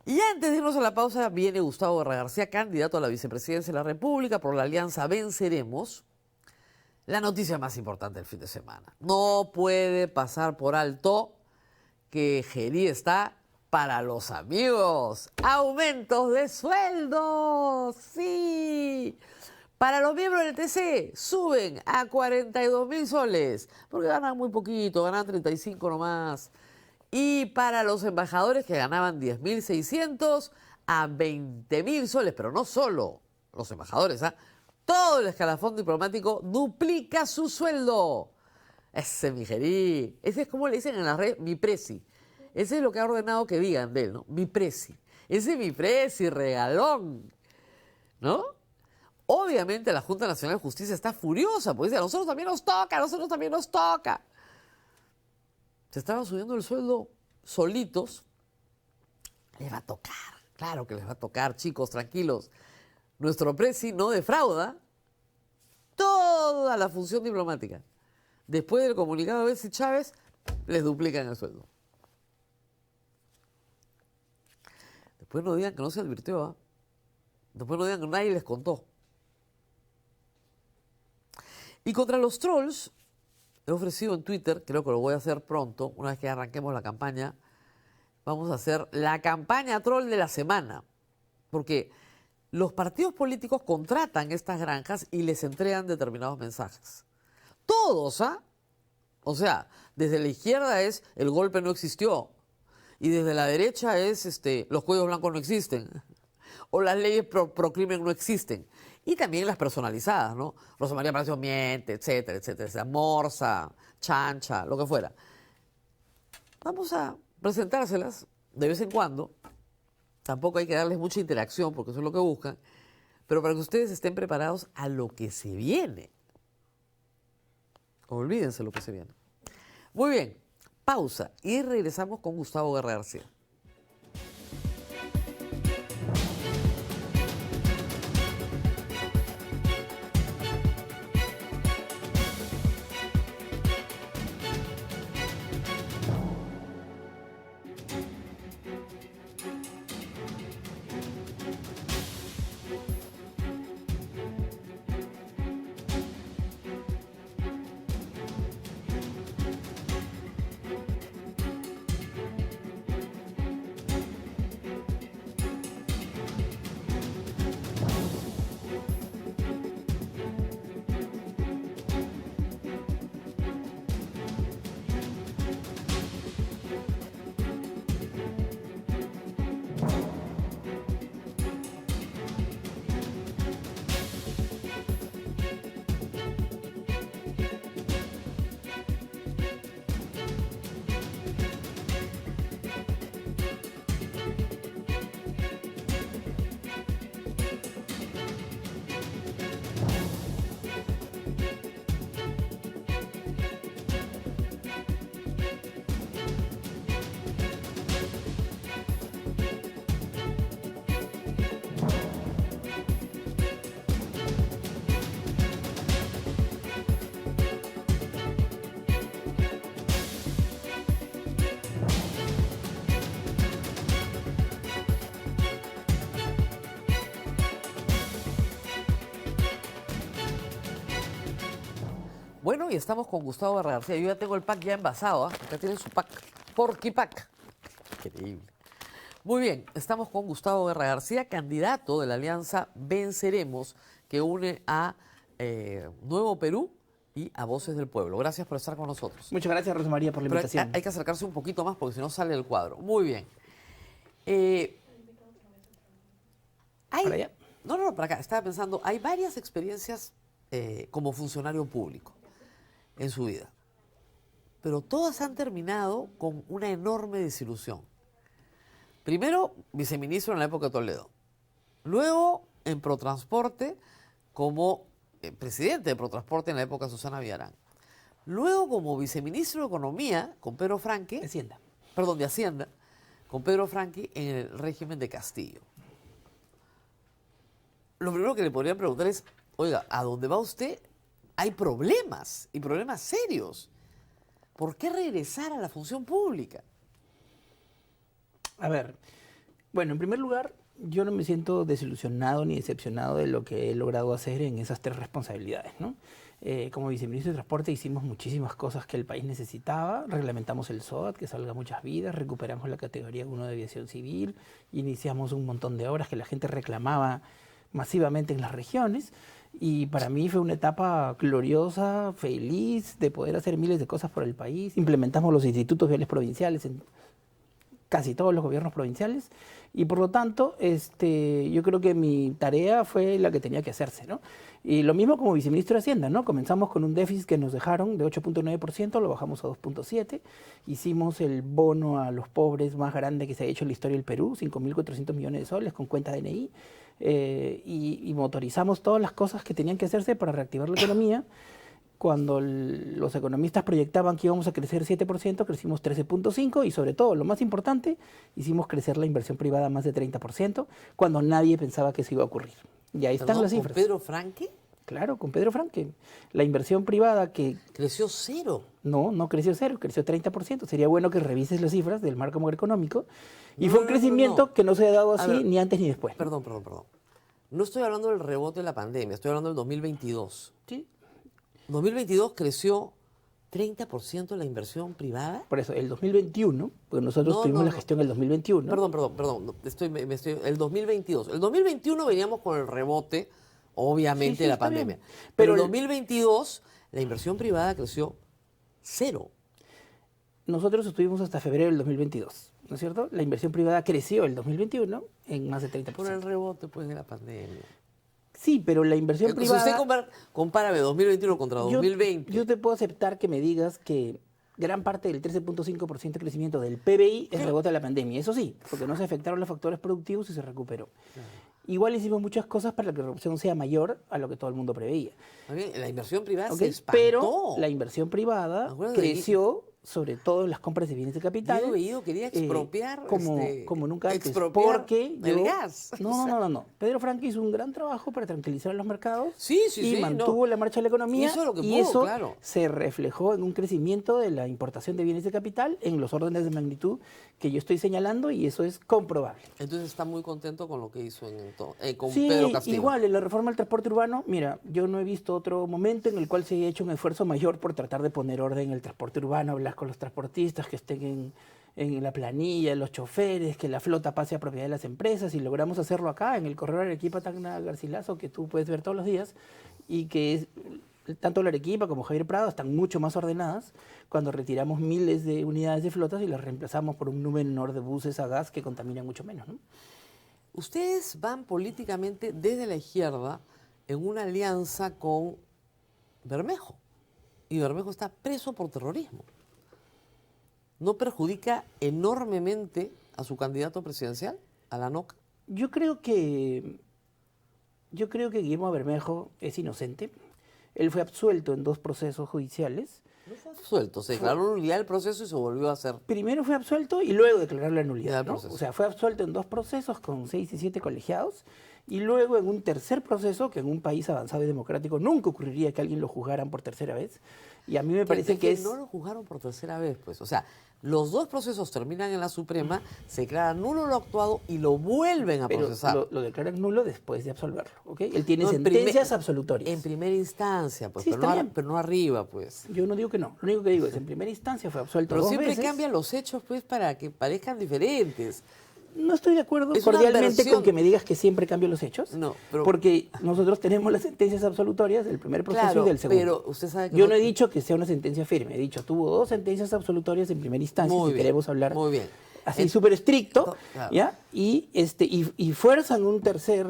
Y antes de irnos a la pausa, viene Gustavo Guerra García, candidato a la vicepresidencia de la República por la alianza Venceremos. La noticia más importante del fin de semana. No puede pasar por alto que Gerí está para los amigos. ¡Aumentos de sueldo! ¡Sí! Para los miembros del TC suben a 42.000 soles, porque ganan muy poquito, ganan 35 nomás. Y para los embajadores que ganaban 10.600 a 20.000 soles, pero no solo los embajadores, ¿ah? Todo el escalafón diplomático duplica su sueldo. Ese mi Gerí. Ese es como le dicen en la red, mi presi. Ese es lo que ha ordenado que digan de él, ¿no? Mi presi. Ese es mi presi, regalón. ¿No? Obviamente la Junta Nacional de Justicia está furiosa, porque dice, a nosotros también nos toca, a nosotros también nos toca. Se estaban subiendo el sueldo solitos. Les va a tocar, claro que les va a tocar, chicos, tranquilos. Nuestro presi no defrauda toda la función diplomática. Después del comunicado de Betsy Chávez, les duplican el sueldo. Después no digan que no se advirtió, ¿ah? Después no digan que nadie les contó. Y contra los trolls, he ofrecido en Twitter, creo que lo voy a hacer pronto, una vez que arranquemos la campaña, vamos a hacer la campaña troll de la semana. Porque los partidos políticos contratan estas granjas y les entregan determinados mensajes. Todos, ¿ah? O sea, desde la izquierda es el golpe no existió. Y desde la derecha es los cuellos blancos no existen. O las leyes pro crimen no existen. Y también las personalizadas, ¿no? Rosa María Palacio miente, etcétera, etcétera. Morsa, chancha, lo que fuera. Vamos a presentárselas de vez en cuando. Tampoco hay que darles mucha interacción porque eso es lo que buscan. Pero para que ustedes estén preparados a lo que se viene. Olvídense lo que se viene. Muy bien, pausa y regresamos con Gustavo Guerra García. Bueno, y estamos con Gustavo Guerra García. Yo ya tengo el pack ya envasado, ¿eh? Acá tienen su pack, Porky Pack. Increíble. Muy bien, estamos con Gustavo Guerra García, candidato de la alianza Venceremos, que une a Nuevo Perú y a Voces del Pueblo. Gracias por estar con nosotros. Muchas gracias, Rosa María, por la Pero invitación. hay que acercarse un poquito más porque si no sale el cuadro. Muy bien. ¿Para allá? No, para acá. Estaba pensando, hay varias experiencias como funcionario público en su vida, pero todas han terminado con una enorme desilusión. Primero, viceministro en la época de Toledo. Luego, en Protransporte, como presidente de Protransporte en la época de Susana Villarán. Luego, como viceministro de Economía, con Pedro Franque. De Hacienda, con Pedro Franque en el régimen de Castillo. Lo primero que le podrían preguntar es, oiga, ¿a dónde va usted? Hay problemas, y problemas serios. ¿Por qué regresar a la función pública? A ver, bueno, en primer lugar, yo no me siento desilusionado ni decepcionado de lo que he logrado hacer en esas tres responsabilidades, ¿no? Como viceministro de Transporte hicimos muchísimas cosas que el país necesitaba, reglamentamos el SOAT, que salga muchas vidas, recuperamos la categoría 1 de aviación civil, iniciamos un montón de obras que la gente reclamaba masivamente en las regiones, y para mí fue una etapa gloriosa, feliz, de poder hacer miles de cosas por el país. Implementamos los institutos viales provinciales en casi todos los gobiernos provinciales, y por lo tanto yo creo que mi tarea fue la que tenía que hacerse, ¿no? Y lo mismo como viceministro de Hacienda, ¿no? Comenzamos con un déficit que nos dejaron de 8.9%, lo bajamos a 2.7%, hicimos el bono a los pobres más grande que se ha hecho en la historia del Perú, 5.400 millones de soles con cuenta DNI, y motorizamos todas las cosas que tenían que hacerse para reactivar la economía. Cuando los economistas proyectaban que íbamos a crecer 7%, crecimos 13.5%, y sobre todo, lo más importante, hicimos crecer la inversión privada más de 30%, cuando nadie pensaba que eso iba a ocurrir. Y ahí están las cifras. ¿Con Pedro Franque? Claro, con Pedro Franque. La inversión privada que... ¿Creció 0? No creció 0, creció 30%. Sería bueno que revises las cifras del marco macroeconómico. Y fue un crecimiento que no se ha dado así ni antes ni después. Perdón. No estoy hablando del rebote de la pandemia, estoy hablando del 2022. Sí. 2022 creció 30% la inversión privada. Por eso, el 2021, porque nosotros tuvimos la gestión el 2021. Perdón, el 2022. El 2021 veníamos con el rebote, obviamente, de la pandemia. Pero el 2022, la inversión privada creció 0. Nosotros estuvimos hasta febrero del 2022, ¿no es cierto? La inversión privada creció el 2021 en más de 30%. Por el rebote, pues, de la pandemia. Sí, pero la inversión privada... Si usted compárame 2021 contra 2020. Yo te puedo aceptar que me digas que gran parte del 13.5% de crecimiento del PBI es rebote de la pandemia. Eso sí, porque no se afectaron los factores productivos y se recuperó. Igual hicimos muchas cosas para que la corrupción sea mayor a lo que todo el mundo preveía. La inversión privada se espantó. Pero la inversión privada creció, sobre todo en las compras de bienes de capital. Diego Bellido quería expropiar como nunca antes. Porque el gas. No. Pedro Franque hizo un gran trabajo para tranquilizar a los mercados y mantuvo la marcha de la economía. Hizo lo que y pudo, eso claro. se reflejó en un crecimiento de la importación de bienes de capital en los órdenes de magnitud que yo estoy señalando, y eso es comprobable. Entonces está muy contento con lo que hizo con Sí, Pedro Castillo. Igual, en la reforma del transporte urbano, mira, yo no he visto otro momento en el cual se haya hecho un esfuerzo mayor por tratar de poner orden en el transporte urbano, hablar con los transportistas, que estén en la planilla, los choferes, que la flota pase a propiedad de las empresas, y logramos hacerlo acá, en el corredor Arequipa-Tacna-Garcilaso, que tú puedes ver todos los días, y que tanto la Arequipa como Javier Prado están mucho más ordenadas cuando retiramos miles de unidades de flotas y las reemplazamos por un número menor de buses a gas que contaminan mucho menos, ¿no? Ustedes van políticamente desde la izquierda en una alianza con Bermejo, y Bermejo está preso por terrorismo. ¿No perjudica enormemente a su candidato presidencial, a la NOCA? Yo creo que Guillermo Bermejo es inocente. Él fue absuelto en 2 procesos judiciales. No fue absuelto, se declaró nulidad del proceso y se volvió a hacer. Primero fue absuelto y luego declaró la nulidad, ¿no? O sea, fue absuelto en 2 procesos con 6 y 7 colegiados, y luego en un tercer proceso, que en un país avanzado y democrático nunca ocurriría que alguien lo juzgaran por tercera vez. Y a mí me parece que es... No lo juzgaron por tercera vez, pues. O sea, los 2 procesos terminan en la Suprema, se declara nulo lo actuado y lo vuelven a procesar. Pero lo declaran nulo después de absolverlo, ¿ok? Él tiene sentencias absolutorias. En primera instancia, pues, sí, pero no arriba, pues. Yo no digo que no. Lo único que digo es, en primera instancia fue absuelto 2 veces. Pero siempre cambian los hechos, pues, para que parezcan diferentes. No estoy de acuerdo cordialmente con que me digas que siempre cambio los hechos, porque nosotros tenemos las sentencias absolutorias del primer proceso y del segundo. Pero usted sabe que yo no he dicho que sea una sentencia firme, he dicho, tuvo 2 sentencias absolutorias en primera instancia, queremos hablar así súper estricto, ¿ya? Y fuerzan un tercer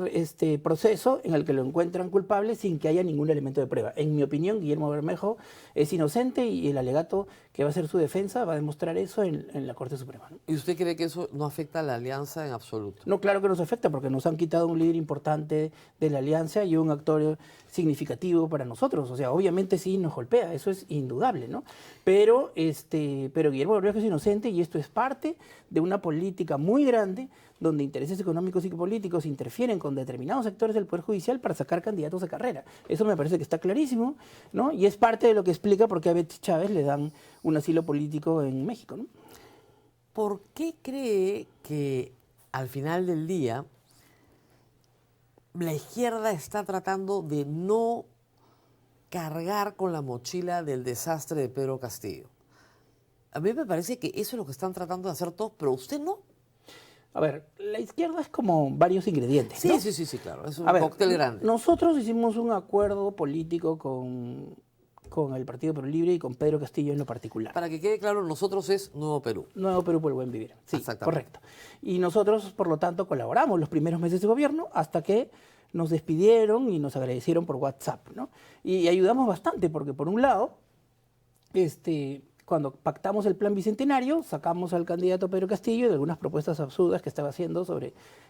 proceso en el que lo encuentran culpable sin que haya ningún elemento de prueba. En mi opinión, Guillermo Bermejo es inocente, y el alegato que va a ser su defensa va a demostrar eso en la Corte Suprema, ¿no? ¿Y usted cree que eso no afecta a la alianza en absoluto? No, claro que nos afecta, porque nos han quitado un líder importante de la alianza y un actor significativo para nosotros. O sea, obviamente sí nos golpea, eso es indudable, ¿no? Pero Guillermo Bermejo es inocente, y esto es parte de una política muy grande donde intereses económicos y políticos interfieren con determinados sectores del Poder Judicial para sacar candidatos de carrera. Eso me parece que está clarísimo, ¿no? Y es parte de lo que explica por qué a Betsy Chávez le dan un asilo político en México, ¿no? ¿Por qué cree que al final del día la izquierda está tratando de no cargar con la mochila del desastre de Pedro Castillo? A mí me parece que eso es lo que están tratando de hacer todos, pero usted no. A ver, la izquierda es como varios ingredientes, ¿no? Sí, claro, es un A ver, cóctel grande. nosotros hicimos un acuerdo político con el Partido Perú Libre y con Pedro Castillo en lo particular. Para que quede claro, nosotros es Nuevo Perú. Nuevo Perú por el buen vivir. Sí, Exactamente. correcto. Y nosotros, por lo tanto, colaboramos los primeros meses de gobierno hasta que nos despidieron y nos agradecieron por WhatsApp, ¿no? Y ayudamos bastante porque, por un lado, cuando pactamos el plan bicentenario, sacamos al candidato Pedro Castillo de algunas propuestas absurdas que estaba haciendo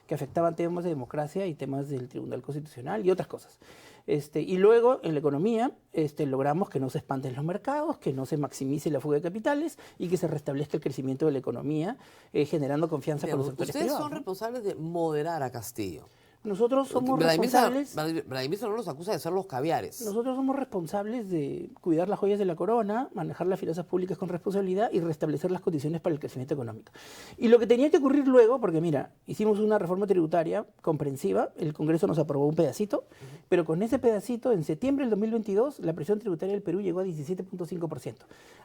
que afectaban temas de democracia y temas del Tribunal Constitucional y otras cosas. Y luego, en la economía, logramos que no se espanten los mercados, que no se maximice la fuga de capitales y que se restablezca el crecimiento de la economía, generando confianza con los sectores Ustedes privados, son ¿no? responsables de moderar a Castillo. Nosotros somos Vladimir responsables... Serrón los acusa de ser los caviares. Nosotros somos responsables de cuidar las joyas de la corona, manejar las finanzas públicas con responsabilidad y restablecer las condiciones para el crecimiento económico. Y lo que tenía que ocurrir luego, porque mira, hicimos una reforma tributaria comprensiva, el Congreso nos aprobó un pedacito, pero con ese pedacito, en septiembre del 2022, la presión tributaria del Perú llegó a 17.5%,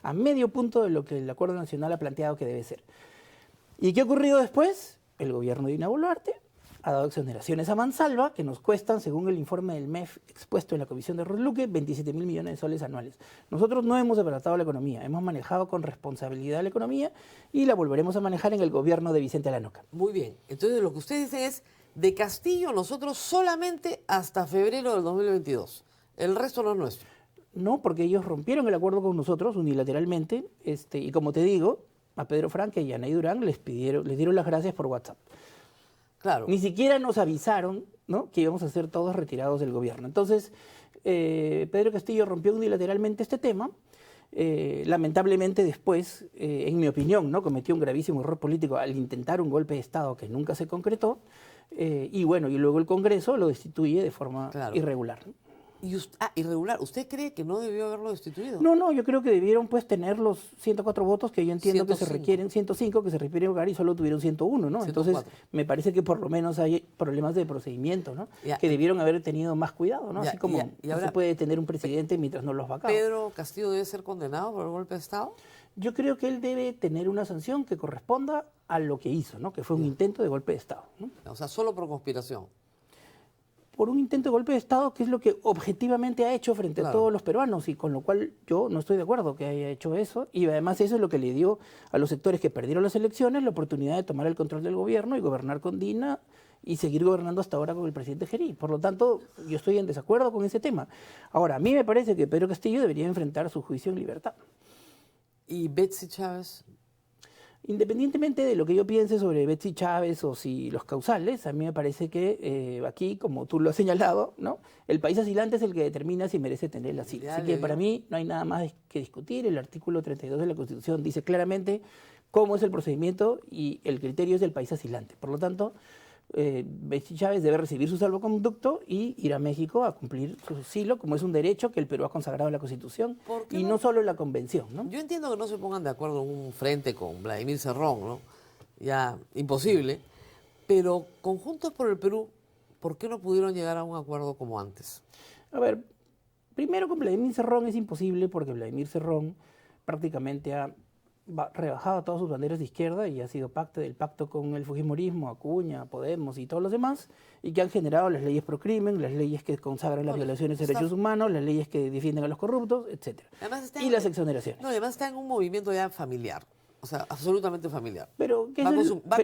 a medio punto de lo que el Acuerdo Nacional ha planteado que debe ser. ¿Y qué ha ocurrido después? El gobierno de Dina Boluarte ha dado exoneraciones a mansalva que nos cuestan, según el informe del MEF expuesto en la comisión de Ruth Luque, 27.000 millones de soles anuales. Nosotros no hemos desbaratado la economía, hemos manejado con responsabilidad la economía y la volveremos a manejar en el gobierno de Vicente Alanoca. Muy bien. Entonces, lo que usted dice es, de Castillo nosotros solamente hasta febrero del 2022. El resto no es nuestro. No, porque ellos rompieron el acuerdo con nosotros unilateralmente, y como te digo, a Pedro Franque y a Nay Durán les dieron las gracias por WhatsApp. Claro. Ni siquiera nos avisaron, ¿no?, que íbamos a ser todos retirados del gobierno. Entonces, Pedro Castillo rompió unilateralmente este tema. Lamentablemente después, en mi opinión, ¿no?, cometió un gravísimo error político al intentar un golpe de Estado que nunca se concretó. Y luego el Congreso lo destituye de forma irregular, ¿no? Irregular. ¿Usted cree que no debió haberlo destituido? No, yo creo que debieron tener los 104 votos que yo entiendo 105. que se requieren, 105 que se requieren hogar y solo tuvieron 101, ¿no? 104. Entonces, me parece que por lo menos hay problemas de procedimiento, ¿no? Ya. Que debieron haber tenido más cuidado, ¿no? Ya, Así como y no ahora, se puede tener un presidente mientras no los vacaba. ¿Pedro Castillo debe ser condenado por el golpe de Estado? Yo creo que él debe tener una sanción que corresponda a lo que hizo, ¿no? Que fue un intento de golpe de Estado, ¿no? O sea, solo por conspiración. Por un intento de golpe de Estado, que es lo que objetivamente ha hecho frente a todos los peruanos, y con lo cual yo no estoy de acuerdo que haya hecho eso, y además eso es lo que le dio a los sectores que perdieron las elecciones la oportunidad de tomar el control del gobierno y gobernar con Dina y seguir gobernando hasta ahora con el presidente Gerí. Por lo tanto, yo estoy en desacuerdo con ese tema. Ahora, a mí me parece que Pedro Castillo debería enfrentar su juicio en libertad. ¿Y Betsy Chávez? Independientemente de lo que yo piense sobre Betsy Chávez o si los causales, a mí me parece que aquí, como tú lo has señalado, ¿no?, el país asilante es el que determina si merece tener el asilo. Así que para mí no hay nada más que discutir. El artículo 32 de la Constitución dice claramente cómo es el procedimiento y el criterio es del país asilante. Por lo tanto, Betsy Chávez debe recibir su salvoconducto y ir a México a cumplir su asilo, como es un derecho que el Perú ha consagrado en la Constitución y no solo en la Convención, ¿no? Yo entiendo que no se pongan de acuerdo en un frente con Vladimir Serrón, ¿no? Ya imposible, pero con Juntos por el Perú, ¿por qué no pudieron llegar a un acuerdo como antes? A ver, primero con Vladimir Serrón es imposible porque Vladimir Serrón prácticamente ha rebajado todas sus banderas de izquierda y ha sido parte del pacto con el fujimorismo, Acuña, Podemos y todos los demás, y que han generado las leyes pro crimen, las leyes que consagran las violaciones de derechos humanos, las leyes que defienden a los corruptos, etc. Y las exoneraciones. No, además está en un movimiento ya familiar, o sea, absolutamente familiar. Pero, va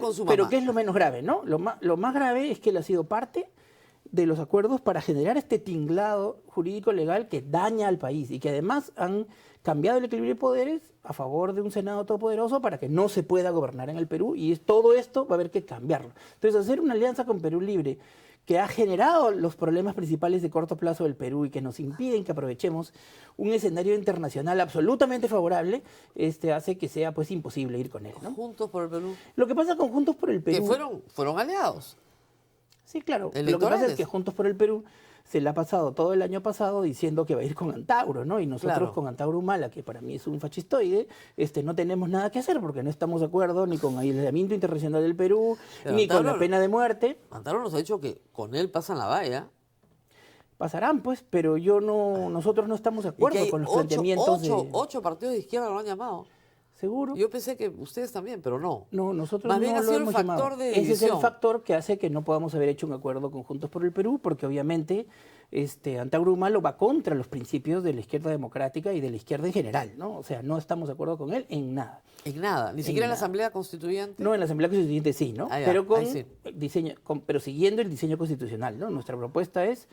con su mamá. Pero ¿qué es lo menos grave, no? Lo más grave es que él ha sido parte de los acuerdos para generar este tinglado jurídico legal que daña al país y que además han cambiado el equilibrio de poderes a favor de un Senado todopoderoso para que no se pueda gobernar en el Perú, y todo esto va a haber que cambiarlo. Entonces, hacer una alianza con Perú Libre que ha generado los problemas principales de corto plazo del Perú y que nos impiden que aprovechemos un escenario internacional absolutamente favorable, hace que sea pues imposible ir con él, ¿no? Juntos por el Perú. Lo que pasa con Juntos por el Que Perú... fueron aliados. Sí, claro. Lo que pasa Electorales. es que Juntos por el Perú se le ha pasado todo el año pasado diciendo que va a ir con Antauro, ¿no? Y nosotros Claro. con Antauro Humala, que para mí es un fascistoide, no tenemos nada que hacer porque no estamos de acuerdo ni con el aislamiento internacional del Perú, Pero ni con la Antauro- pena de muerte. Antaro nos ha dicho que con él pasan la valla. Pasarán, pues, pero nosotros no estamos de Y que acuerdo hay con los ocho, planteamientos de... ocho partidos de izquierda lo han llamado. ¿Seguro? Yo pensé que ustedes también, pero no. No, nosotros Más bien no ha lo sido el hemos factor llamado. de Ese es el división. factor que hace que no podamos haber hecho un acuerdo con Juntos por el Perú, porque obviamente Antauro Humala va contra los principios de la izquierda democrática y de la izquierda en general, ¿no? O sea, no estamos de acuerdo con él en nada. En nada, ni siquiera en la nada. Asamblea Constituyente. No, en la Asamblea Constituyente sí, ¿no? Ah, ya, pero con ahí sí. diseño, pero siguiendo el diseño constitucional, ¿no? Nuestra propuesta es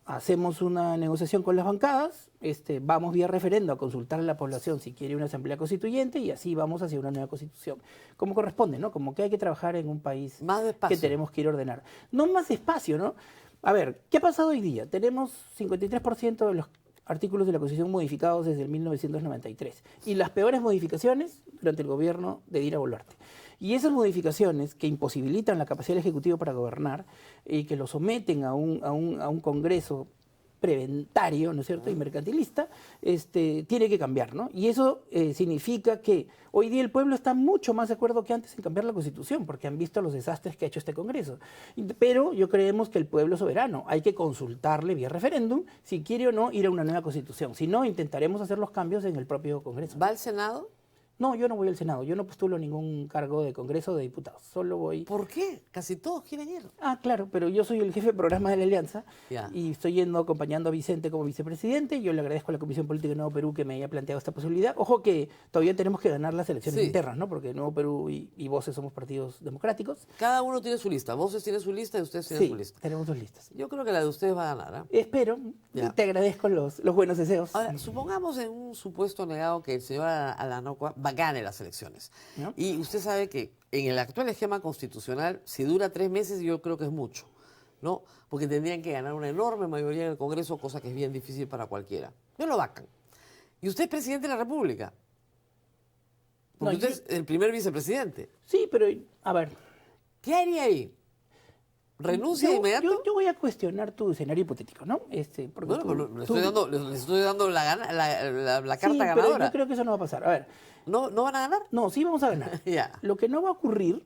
hacemos una negociación con las bancadas, vamos vía referendo a consultar a la población si quiere una asamblea constituyente y así vamos hacia una nueva constitución. Como corresponde, ¿no? Como que hay que trabajar en un país Más despacio. que tenemos que ir a ordenar. No más despacio, ¿no? A ver, ¿qué ha pasado hoy día? Tenemos 53% de los artículos de la Constitución modificados desde el 1993 y las peores modificaciones durante el gobierno de Dina Boluarte. Y esas modificaciones que imposibilitan la capacidad del Ejecutivo para gobernar y que lo someten a un Congreso preventario, ¿no es cierto?, y mercantilista, tiene que cambiar, ¿no? Y eso significa que hoy día el pueblo está mucho más de acuerdo que antes en cambiar la Constitución, porque han visto los desastres que ha hecho este Congreso. Pero yo creemos que el pueblo es soberano, hay que consultarle vía referéndum si quiere o no ir a una nueva Constitución. Si no, intentaremos hacer los cambios en el propio Congreso. ¿Va al Senado? No, yo no voy al Senado, yo no postulo ningún cargo de Congreso o de diputados, solo voy... ¿Por qué? Casi todos quieren ir. Ah, claro, pero yo soy el jefe de programa de la Alianza Ya. y estoy yendo acompañando a Vicente como vicepresidente. Yo le agradezco a la Comisión Política de Nuevo Perú que me haya planteado esta posibilidad. Ojo que todavía tenemos que ganar las elecciones Sí. internas, ¿no? Porque Nuevo Perú y Voces somos partidos democráticos. Cada uno tiene su lista. Voces tiene su lista y ustedes tienen Sí, su lista. tenemos dos listas. Yo creo que la de ustedes va a ganar. ¿Ah? Espero, Ya. te agradezco los buenos deseos. Ahora, supongamos en un supuesto negado que el señor Alanocua gane las elecciones. ¿No? Y usted sabe que en el actual esquema constitucional, si dura 3 meses, yo creo que es mucho, ¿no? Porque tendrían que ganar una enorme mayoría en el Congreso, cosa que es bien difícil para cualquiera. No lo vacan. Y usted es presidente de la República. Porque No, usted es el primer vicepresidente. Sí, pero, a ver... ¿Qué haría ahí? ¿Renuncia de inmediato? Yo voy a cuestionar tu escenario hipotético, ¿no? Porque Bueno, tú- pero le tú- estoy dando la Sí, carta pero ganadora. yo creo que eso no va a pasar. A ver, ¿No van a ganar? no, sí vamos a ganar. Ya. Lo que no va a ocurrir,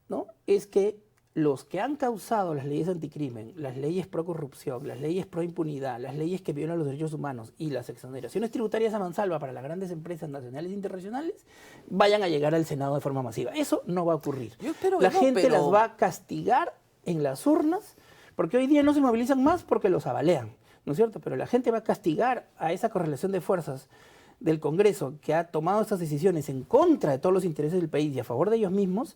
¿no?, es que los que han causado las leyes anticrimen, las leyes pro corrupción, las leyes pro impunidad, las leyes que violan los derechos humanos y las exoneraciones tributarias a mansalva para las grandes empresas nacionales e internacionales vayan a llegar al Senado de forma masiva. Eso no va a ocurrir. Yo espero que La no, gente pero- las va a castigar en las urnas, porque hoy día no se movilizan más porque los abalean, ¿no es cierto? Pero la gente va a castigar a esa correlación de fuerzas del Congreso que ha tomado estas decisiones en contra de todos los intereses del país y a favor de ellos mismos,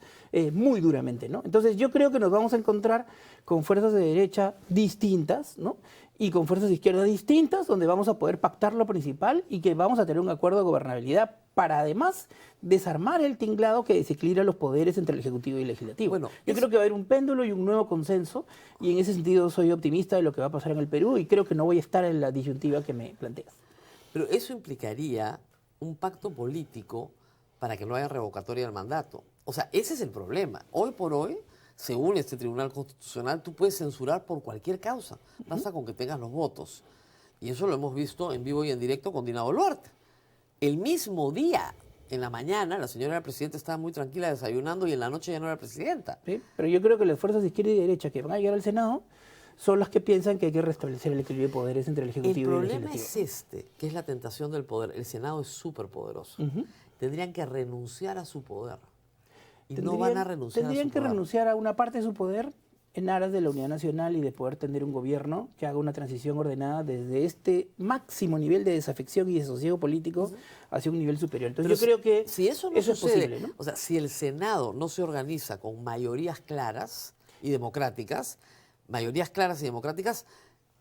muy duramente, ¿no? Entonces yo creo que nos vamos a encontrar con fuerzas de derecha distintas, ¿no?, y con fuerzas de izquierda distintas, donde vamos a poder pactar lo principal y que vamos a tener un acuerdo de gobernabilidad para además desarmar el tinglado que desequilibra los poderes entre el Ejecutivo y el Legislativo. Bueno, yo creo que va a haber un péndulo y un nuevo consenso y en ese sentido soy optimista de lo que va a pasar en el Perú y creo que no voy a estar en la disyuntiva que me planteas. Pero eso implicaría un pacto político para que no haya revocatoria del mandato. O sea, ese es el problema. Hoy por hoy, según este Tribunal Constitucional, tú puedes censurar por cualquier causa. Basta con que tengas los votos. Y eso lo hemos visto en vivo y en directo con Dina Boluarte. El mismo día, en la mañana, la señora presidenta estaba muy tranquila desayunando y en la noche ya no era presidenta. ¿Sí? Pero yo creo que las fuerzas de izquierda y derecha que van a llegar al Senado son las que piensan que hay que restablecer el equilibrio de poderes entre el El Ejecutivo y el problema Legislativo. es que es la tentación del poder. El Senado es súper poderoso. Tendrían que renunciar a su poder. Y no van a renunciar a su Tendrían que poder. renunciar a una parte de su poder en aras de la unidad nacional y de poder tener un gobierno que haga una transición ordenada desde este máximo nivel de desafección y desasosiego político hacia un nivel superior. Entonces Pero yo creo que si eso no es sucede, posible, ¿no? o sea, si el Senado no se organiza con mayorías claras y democráticas,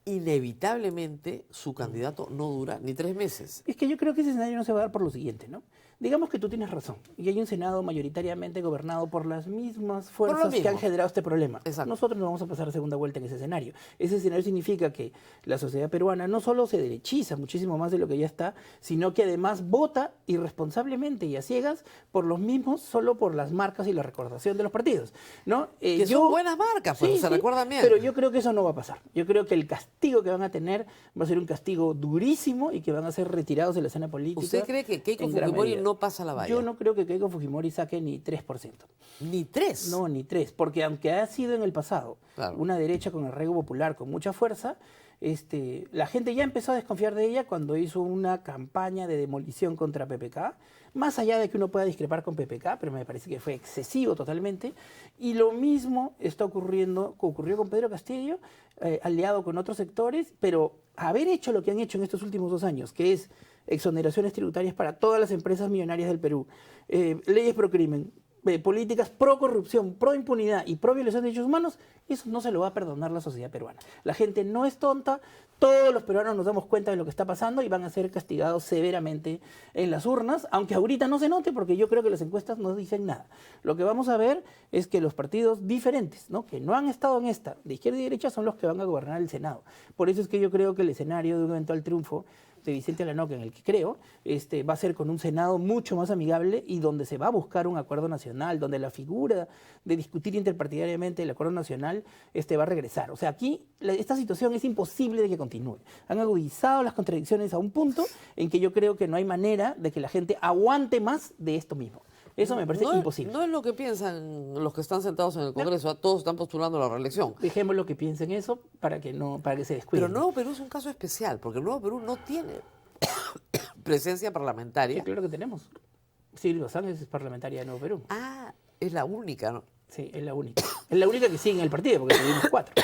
inevitablemente su candidato no dura ni 3 meses. Es que yo creo que ese escenario no se va a dar por lo siguiente, ¿no? digamos que tú tienes razón, y hay un Senado mayoritariamente gobernado por las mismas Por lo fuerzas que han mismo. generado este problema. Exacto. Nosotros no vamos a pasar a segunda vuelta en ese escenario. Ese escenario significa que la sociedad peruana no solo se derechiza muchísimo más de lo que ya está, sino que además vota irresponsablemente y a ciegas por los mismos, solo por las marcas y la recordación de los partidos, ¿no? Que son buenas marcas, pues se recuerdan bien. Pero yo creo que eso no va a pasar. Yo creo que el castigo que van a tener va a ser un castigo durísimo y que van a ser retirados de la escena política. ¿Usted cree que Keiko en gran Fujimori medida. no pasa la valla? Yo no creo que Keiko Fujimori saque ni 3%. Ni 3. No, ni 3, porque aunque ha sido en el pasado Claro. una derecha con arraigo popular con mucha fuerza, la gente ya empezó a desconfiar de ella cuando hizo una campaña de demolición contra PPK, más allá de que uno pueda discrepar con PPK, pero me parece que fue excesivo totalmente, y lo mismo ocurrió con Pedro Castillo, aliado con otros sectores, pero haber hecho lo que han hecho en estos últimos 2 años, que es exoneraciones tributarias para todas las empresas millonarias del Perú, leyes pro crimen, políticas pro corrupción, pro impunidad y pro violación de derechos humanos, eso no se lo va a perdonar la sociedad peruana. La gente no es tonta, todos los peruanos nos damos cuenta de lo que está pasando y van a ser castigados severamente en las urnas, aunque ahorita no se note porque yo creo que las encuestas no dicen nada. Lo que vamos a ver es que los partidos diferentes, ¿no?, que no han estado en esta, de izquierda y derecha, son los que van a gobernar el Senado. Por eso es que yo creo que el escenario de un eventual triunfo de Vicente Lanoca, en el que creo, va a ser con un Senado mucho más amigable y donde se va a buscar un acuerdo nacional, donde la figura de discutir interpartidariamente el acuerdo nacional va a regresar. O sea, aquí esta situación es imposible de que continúe. Han agudizado las contradicciones a un punto en que yo creo que no hay manera de que la gente aguante más de esto mismo. Eso me parece imposible. No es lo que piensan los que están sentados en el Congreso. Todos están postulando la reelección. Dejemos lo que piensen eso para que se descuiden. Pero Nuevo Perú es un caso especial, porque Nuevo Perú no tiene presencia parlamentaria. Sí, claro que tenemos. Sigrid Bazán es parlamentaria de Nuevo Perú. Ah, es la única, ¿no? Sí, es la única. Es la única que sigue en el partido, porque tuvimos 4.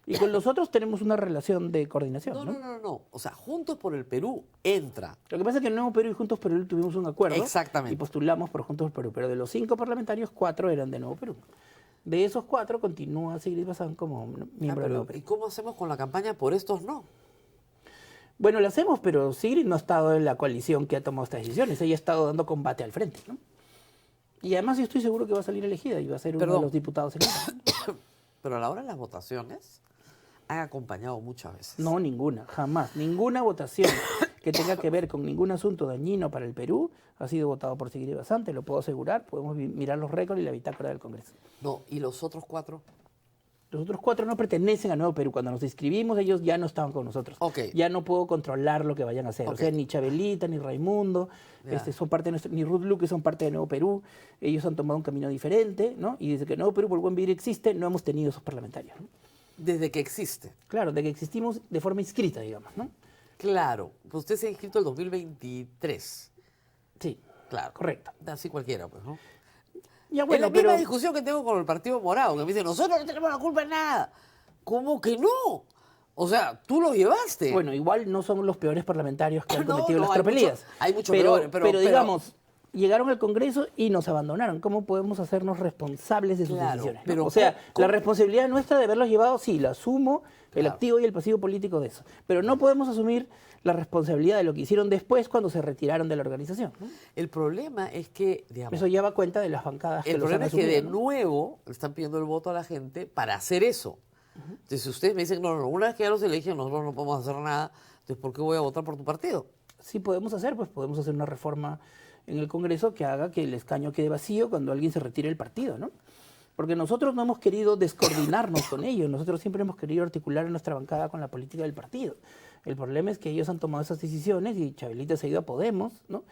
Y con los otros tenemos una relación de coordinación, ¿no? No. O sea, Juntos por el Perú entra. Lo que pasa es que en Nuevo Perú y Juntos por el Perú tuvimos un acuerdo. Exactamente. Y postulamos por Juntos por el Perú. Pero de los 5 parlamentarios, 4 eran de Nuevo Perú. De esos 4 continúa Sigrid Bazán como miembro de Nuevo Perú. ¿Y cómo hacemos con la campaña por estos no? Bueno, lo hacemos, pero Sigrid no ha estado en la coalición que ha tomado estas decisiones. Ella ha estado dando combate al frente, ¿no? Y además yo estoy seguro que va a salir elegida y va a ser uno de los diputados electos. Pero a la hora de las votaciones han acompañado muchas veces. No, ninguna, jamás. Ninguna votación que tenga que ver con ningún asunto dañino para el Perú ha sido votado por Sigrid Bazán, te lo puedo asegurar. Podemos mirar los récords y la bitácora del Congreso. No, ¿y los otros 4? Los otros 4 no pertenecen a Nuevo Perú. Cuando nos inscribimos, ellos ya no estaban con nosotros. Ok. Ya no puedo controlar lo que vayan a hacer. Ok. O sea, ni Chabelita, ni Raimundo, Ya. son parte de ni Ruth Luque son parte de Nuevo Perú. Ellos han tomado un camino diferente, ¿no? Y desde que Nuevo Perú por Buen Vivir existe, no hemos tenido esos parlamentarios, ¿no? Desde que existe. Claro, de que existimos de forma inscrita, digamos, ¿no? Claro. Pues usted se ha inscrito el 2023. Sí, Claro. correcto. Así cualquiera, pues, ¿no? Ya Es bueno, la misma pero discusión que tengo con el Partido Morado, que me dice, nosotros no tenemos la culpa en nada. ¿Cómo que no? O sea, tú lo llevaste. bueno, igual no son los peores parlamentarios que han No, cometido no, las hay tropelías. mucho- hay mucho pero, peores, pero- digamos, llegaron al Congreso y nos abandonaron. ¿Cómo podemos hacernos responsables de sus Claro, decisiones? ¿no? pero O sea, ¿cómo? la responsabilidad nuestra de haberlos llevado, sí, la asumo, el Claro. activo y el pasivo político de eso. Pero no podemos asumir la responsabilidad de lo que hicieron después cuando se retiraron de la organización, ¿no? El problema es que, digamos, Eso ya va a cuenta de las bancadas que el los problema han es que de asumido, ¿no? nuevo le están pidiendo el voto a la gente para hacer eso. Entonces, si ustedes me dicen, no, una vez que ya los eligen, nosotros no podemos hacer nada, entonces, ¿por qué voy a votar por tu partido? Sí podemos hacer, pues podemos hacer una reforma en el Congreso que haga que el escaño quede vacío cuando alguien se retire del partido, ¿no? Porque nosotros no hemos querido descoordinarnos con ellos, nosotros siempre hemos querido articular nuestra bancada con la política del partido. El problema es que ellos han tomado esas decisiones y Chabelita se ha ido a Podemos, ¿no?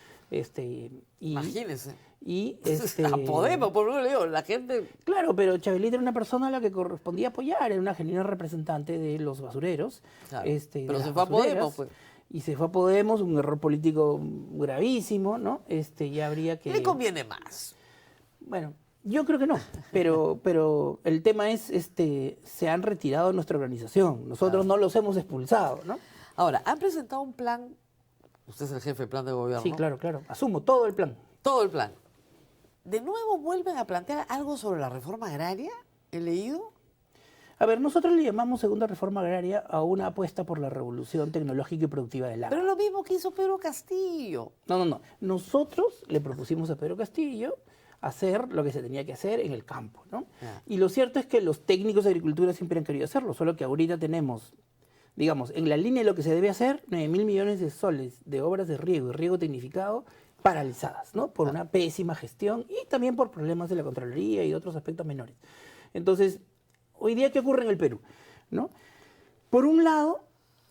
Imagínense. Y A Podemos, por lo que le digo, la gente... Claro, pero Chabelita era una persona a la que correspondía apoyar, era una genuina representante de los basureros. Claro, de pero las se fue a basureras, Podemos, pues. Y se fue a Podemos, un error político gravísimo, ¿no? Ya habría que... Le conviene más. Bueno, yo creo que no, pero el tema es, se han retirado de nuestra organización, nosotros no los hemos expulsado, ¿no? Ahora, han presentado un plan, usted es el jefe del plan de gobierno. Sí, claro, asumo todo el plan. Todo el plan. ¿De nuevo vuelven a plantear algo sobre la reforma agraria? ¿He leído? A ver, nosotros le llamamos segunda reforma agraria a una apuesta por la revolución tecnológica y productiva del agro. Pero lo mismo que hizo Pedro Castillo. No. Nosotros le propusimos a Pedro Castillo hacer lo que se tenía que hacer en el campo, ¿no? Ya. Y lo cierto es que los técnicos de agricultura siempre han querido hacerlo, solo que ahorita tenemos, digamos, en la línea de lo que se debe hacer, 9.000 millones de soles de obras de riego y riego tecnificado paralizadas, ¿no? Por una pésima gestión y también por problemas de la Contraloría y otros aspectos menores. Entonces, hoy día, ¿qué ocurre en el Perú? ¿No? Por un lado,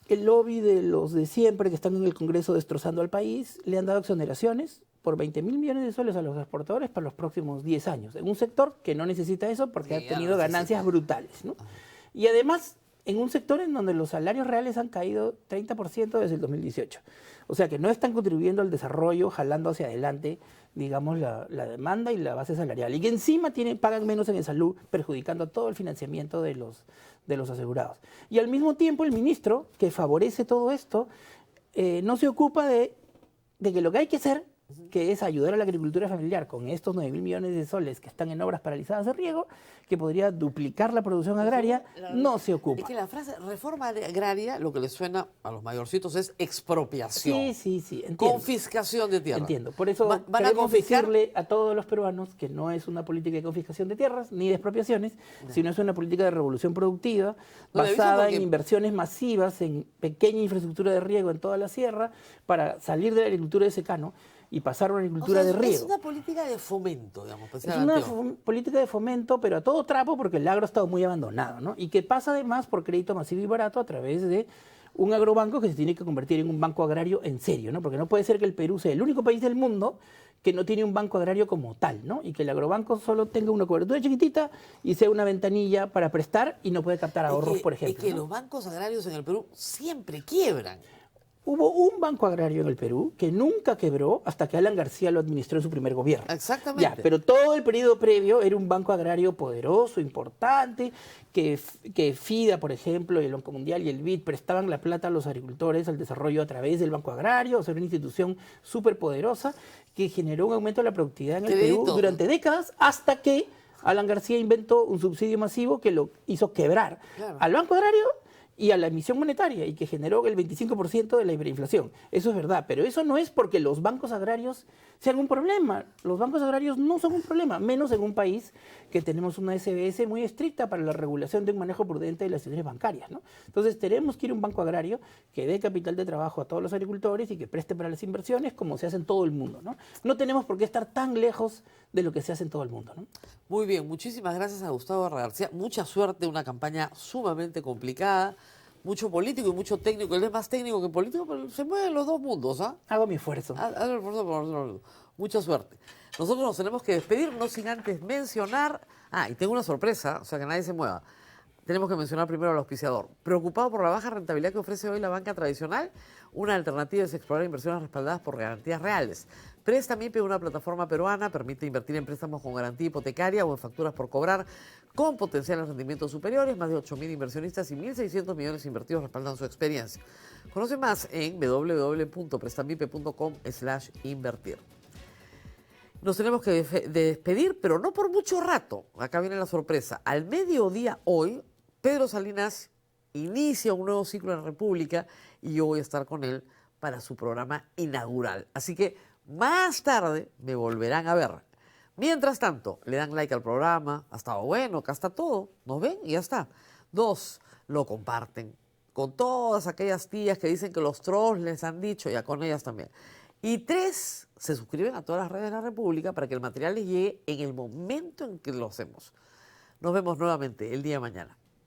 el lobby de los de siempre que están en el Congreso destrozando al país le han dado exoneraciones por 20.000 millones de soles a los exportadores para los próximos 10 años, en un sector que no necesita eso porque Sí, ha tenido ya no ganancias brutales, ¿no? Y además, en un sector en donde los salarios reales han caído 30% desde el 2018. O sea que no están contribuyendo al desarrollo, jalando hacia adelante, digamos, la demanda y la base salarial. Y que encima pagan menos en salud, perjudicando todo el financiamiento de los asegurados. Y al mismo tiempo el ministro, que favorece todo esto, no se ocupa de que lo que hay que hacer, que es ayudar a la agricultura familiar con estos 9.000 millones de soles que están en obras paralizadas de riego, que podría duplicar la producción agraria, no se ocupa. Es que la frase reforma agraria, lo que le suena a los mayorcitos es expropiación. Sí, entiendo. Confiscación de tierra. Entiendo. Por eso ¿Van a queremos confiscar? decirle a todos los peruanos que no es una política de confiscación de tierras ni de expropiaciones, sino es una política de revolución productiva No, le aviso basada porque- en inversiones masivas, en pequeña infraestructura de riego en toda la sierra, para salir de la agricultura de secano y pasar a una O agricultura sea, de riego. es una política de fomento, digamos. pues, Es sea una antiguo. política de fomento, pero a todo trapo, porque el agro ha estado muy abandonado, ¿no? Y que pasa además por crédito masivo y barato a través de un agrobanco que se tiene que convertir en un banco agrario en serio, ¿no? Porque no puede ser que el Perú sea el único país del mundo que no tiene un banco agrario como tal, ¿no? Y que el agrobanco solo tenga una cobertura chiquitita y sea una ventanilla para prestar y no puede captar ahorros, por ejemplo. Es que ¿no? los bancos agrarios en el Perú siempre quiebran. Hubo un banco agrario en el Perú que nunca quebró hasta que Alan García lo administró en su primer gobierno. Exactamente. Ya, pero todo el periodo previo era un banco agrario poderoso, importante, que FIDA, por ejemplo, el Banco Mundial y el BID prestaban la plata a los agricultores al desarrollo a través del banco agrario, o sea, una institución súper poderosa que generó un aumento de la productividad en el Perú Crédito. durante décadas hasta que Alan García inventó un subsidio masivo que lo hizo quebrar Claro. al banco agrario y a la emisión monetaria y que generó el 25% de la hiperinflación. Eso es verdad, pero eso no es porque los bancos agrarios sean un problema. Los bancos agrarios no son un problema, menos en un país que tenemos una SBS muy estricta para la regulación de un manejo prudente de las instituciones bancarias, ¿no? Entonces tenemos que ir a un banco agrario que dé capital de trabajo a todos los agricultores y que preste para las inversiones como se hace en todo el mundo, ¿no? No tenemos por qué estar tan lejos de lo que se hace en todo el mundo, ¿no? Muy bien, muchísimas gracias a Gustavo García. Mucha suerte, una campaña sumamente complicada, mucho político y mucho técnico. Él es más técnico que político, pero se mueven los dos mundos, ¿ah? Hago mi esfuerzo. Haz el esfuerzo por nosotros. Mucha suerte. Nosotros nos tenemos que despedir, no sin antes mencionar... y tengo una sorpresa, o sea que nadie se mueva. Tenemos que mencionar primero al auspiciador. Preocupado por la baja rentabilidad que ofrece hoy la banca tradicional, una alternativa es explorar inversiones respaldadas por garantías reales. Prestamipe, una plataforma peruana, permite invertir en préstamos con garantía hipotecaria o en facturas por cobrar con potenciales rendimientos superiores. Más de 8.000 inversionistas y 1.600 millones invertidos respaldan su experiencia. Conoce más en www.prestamipe.com/invertir. Nos tenemos que despedir, pero no por mucho rato. Acá viene la sorpresa. Al mediodía hoy, Pedro Salinas inicia un nuevo ciclo en la República y yo voy a estar con él para su programa inaugural. Así que más tarde me volverán a ver. Mientras tanto, le dan like al programa. Ha estado bueno, acá está todo. ¿Nos ven? Y ya está. 2, lo comparten con todas aquellas tías que dicen que los trolls les han dicho, ya con ellas también. Y 3, se suscriben a todas las redes de la República para que el material les llegue en el momento en que lo hacemos. Nos vemos nuevamente el día de mañana.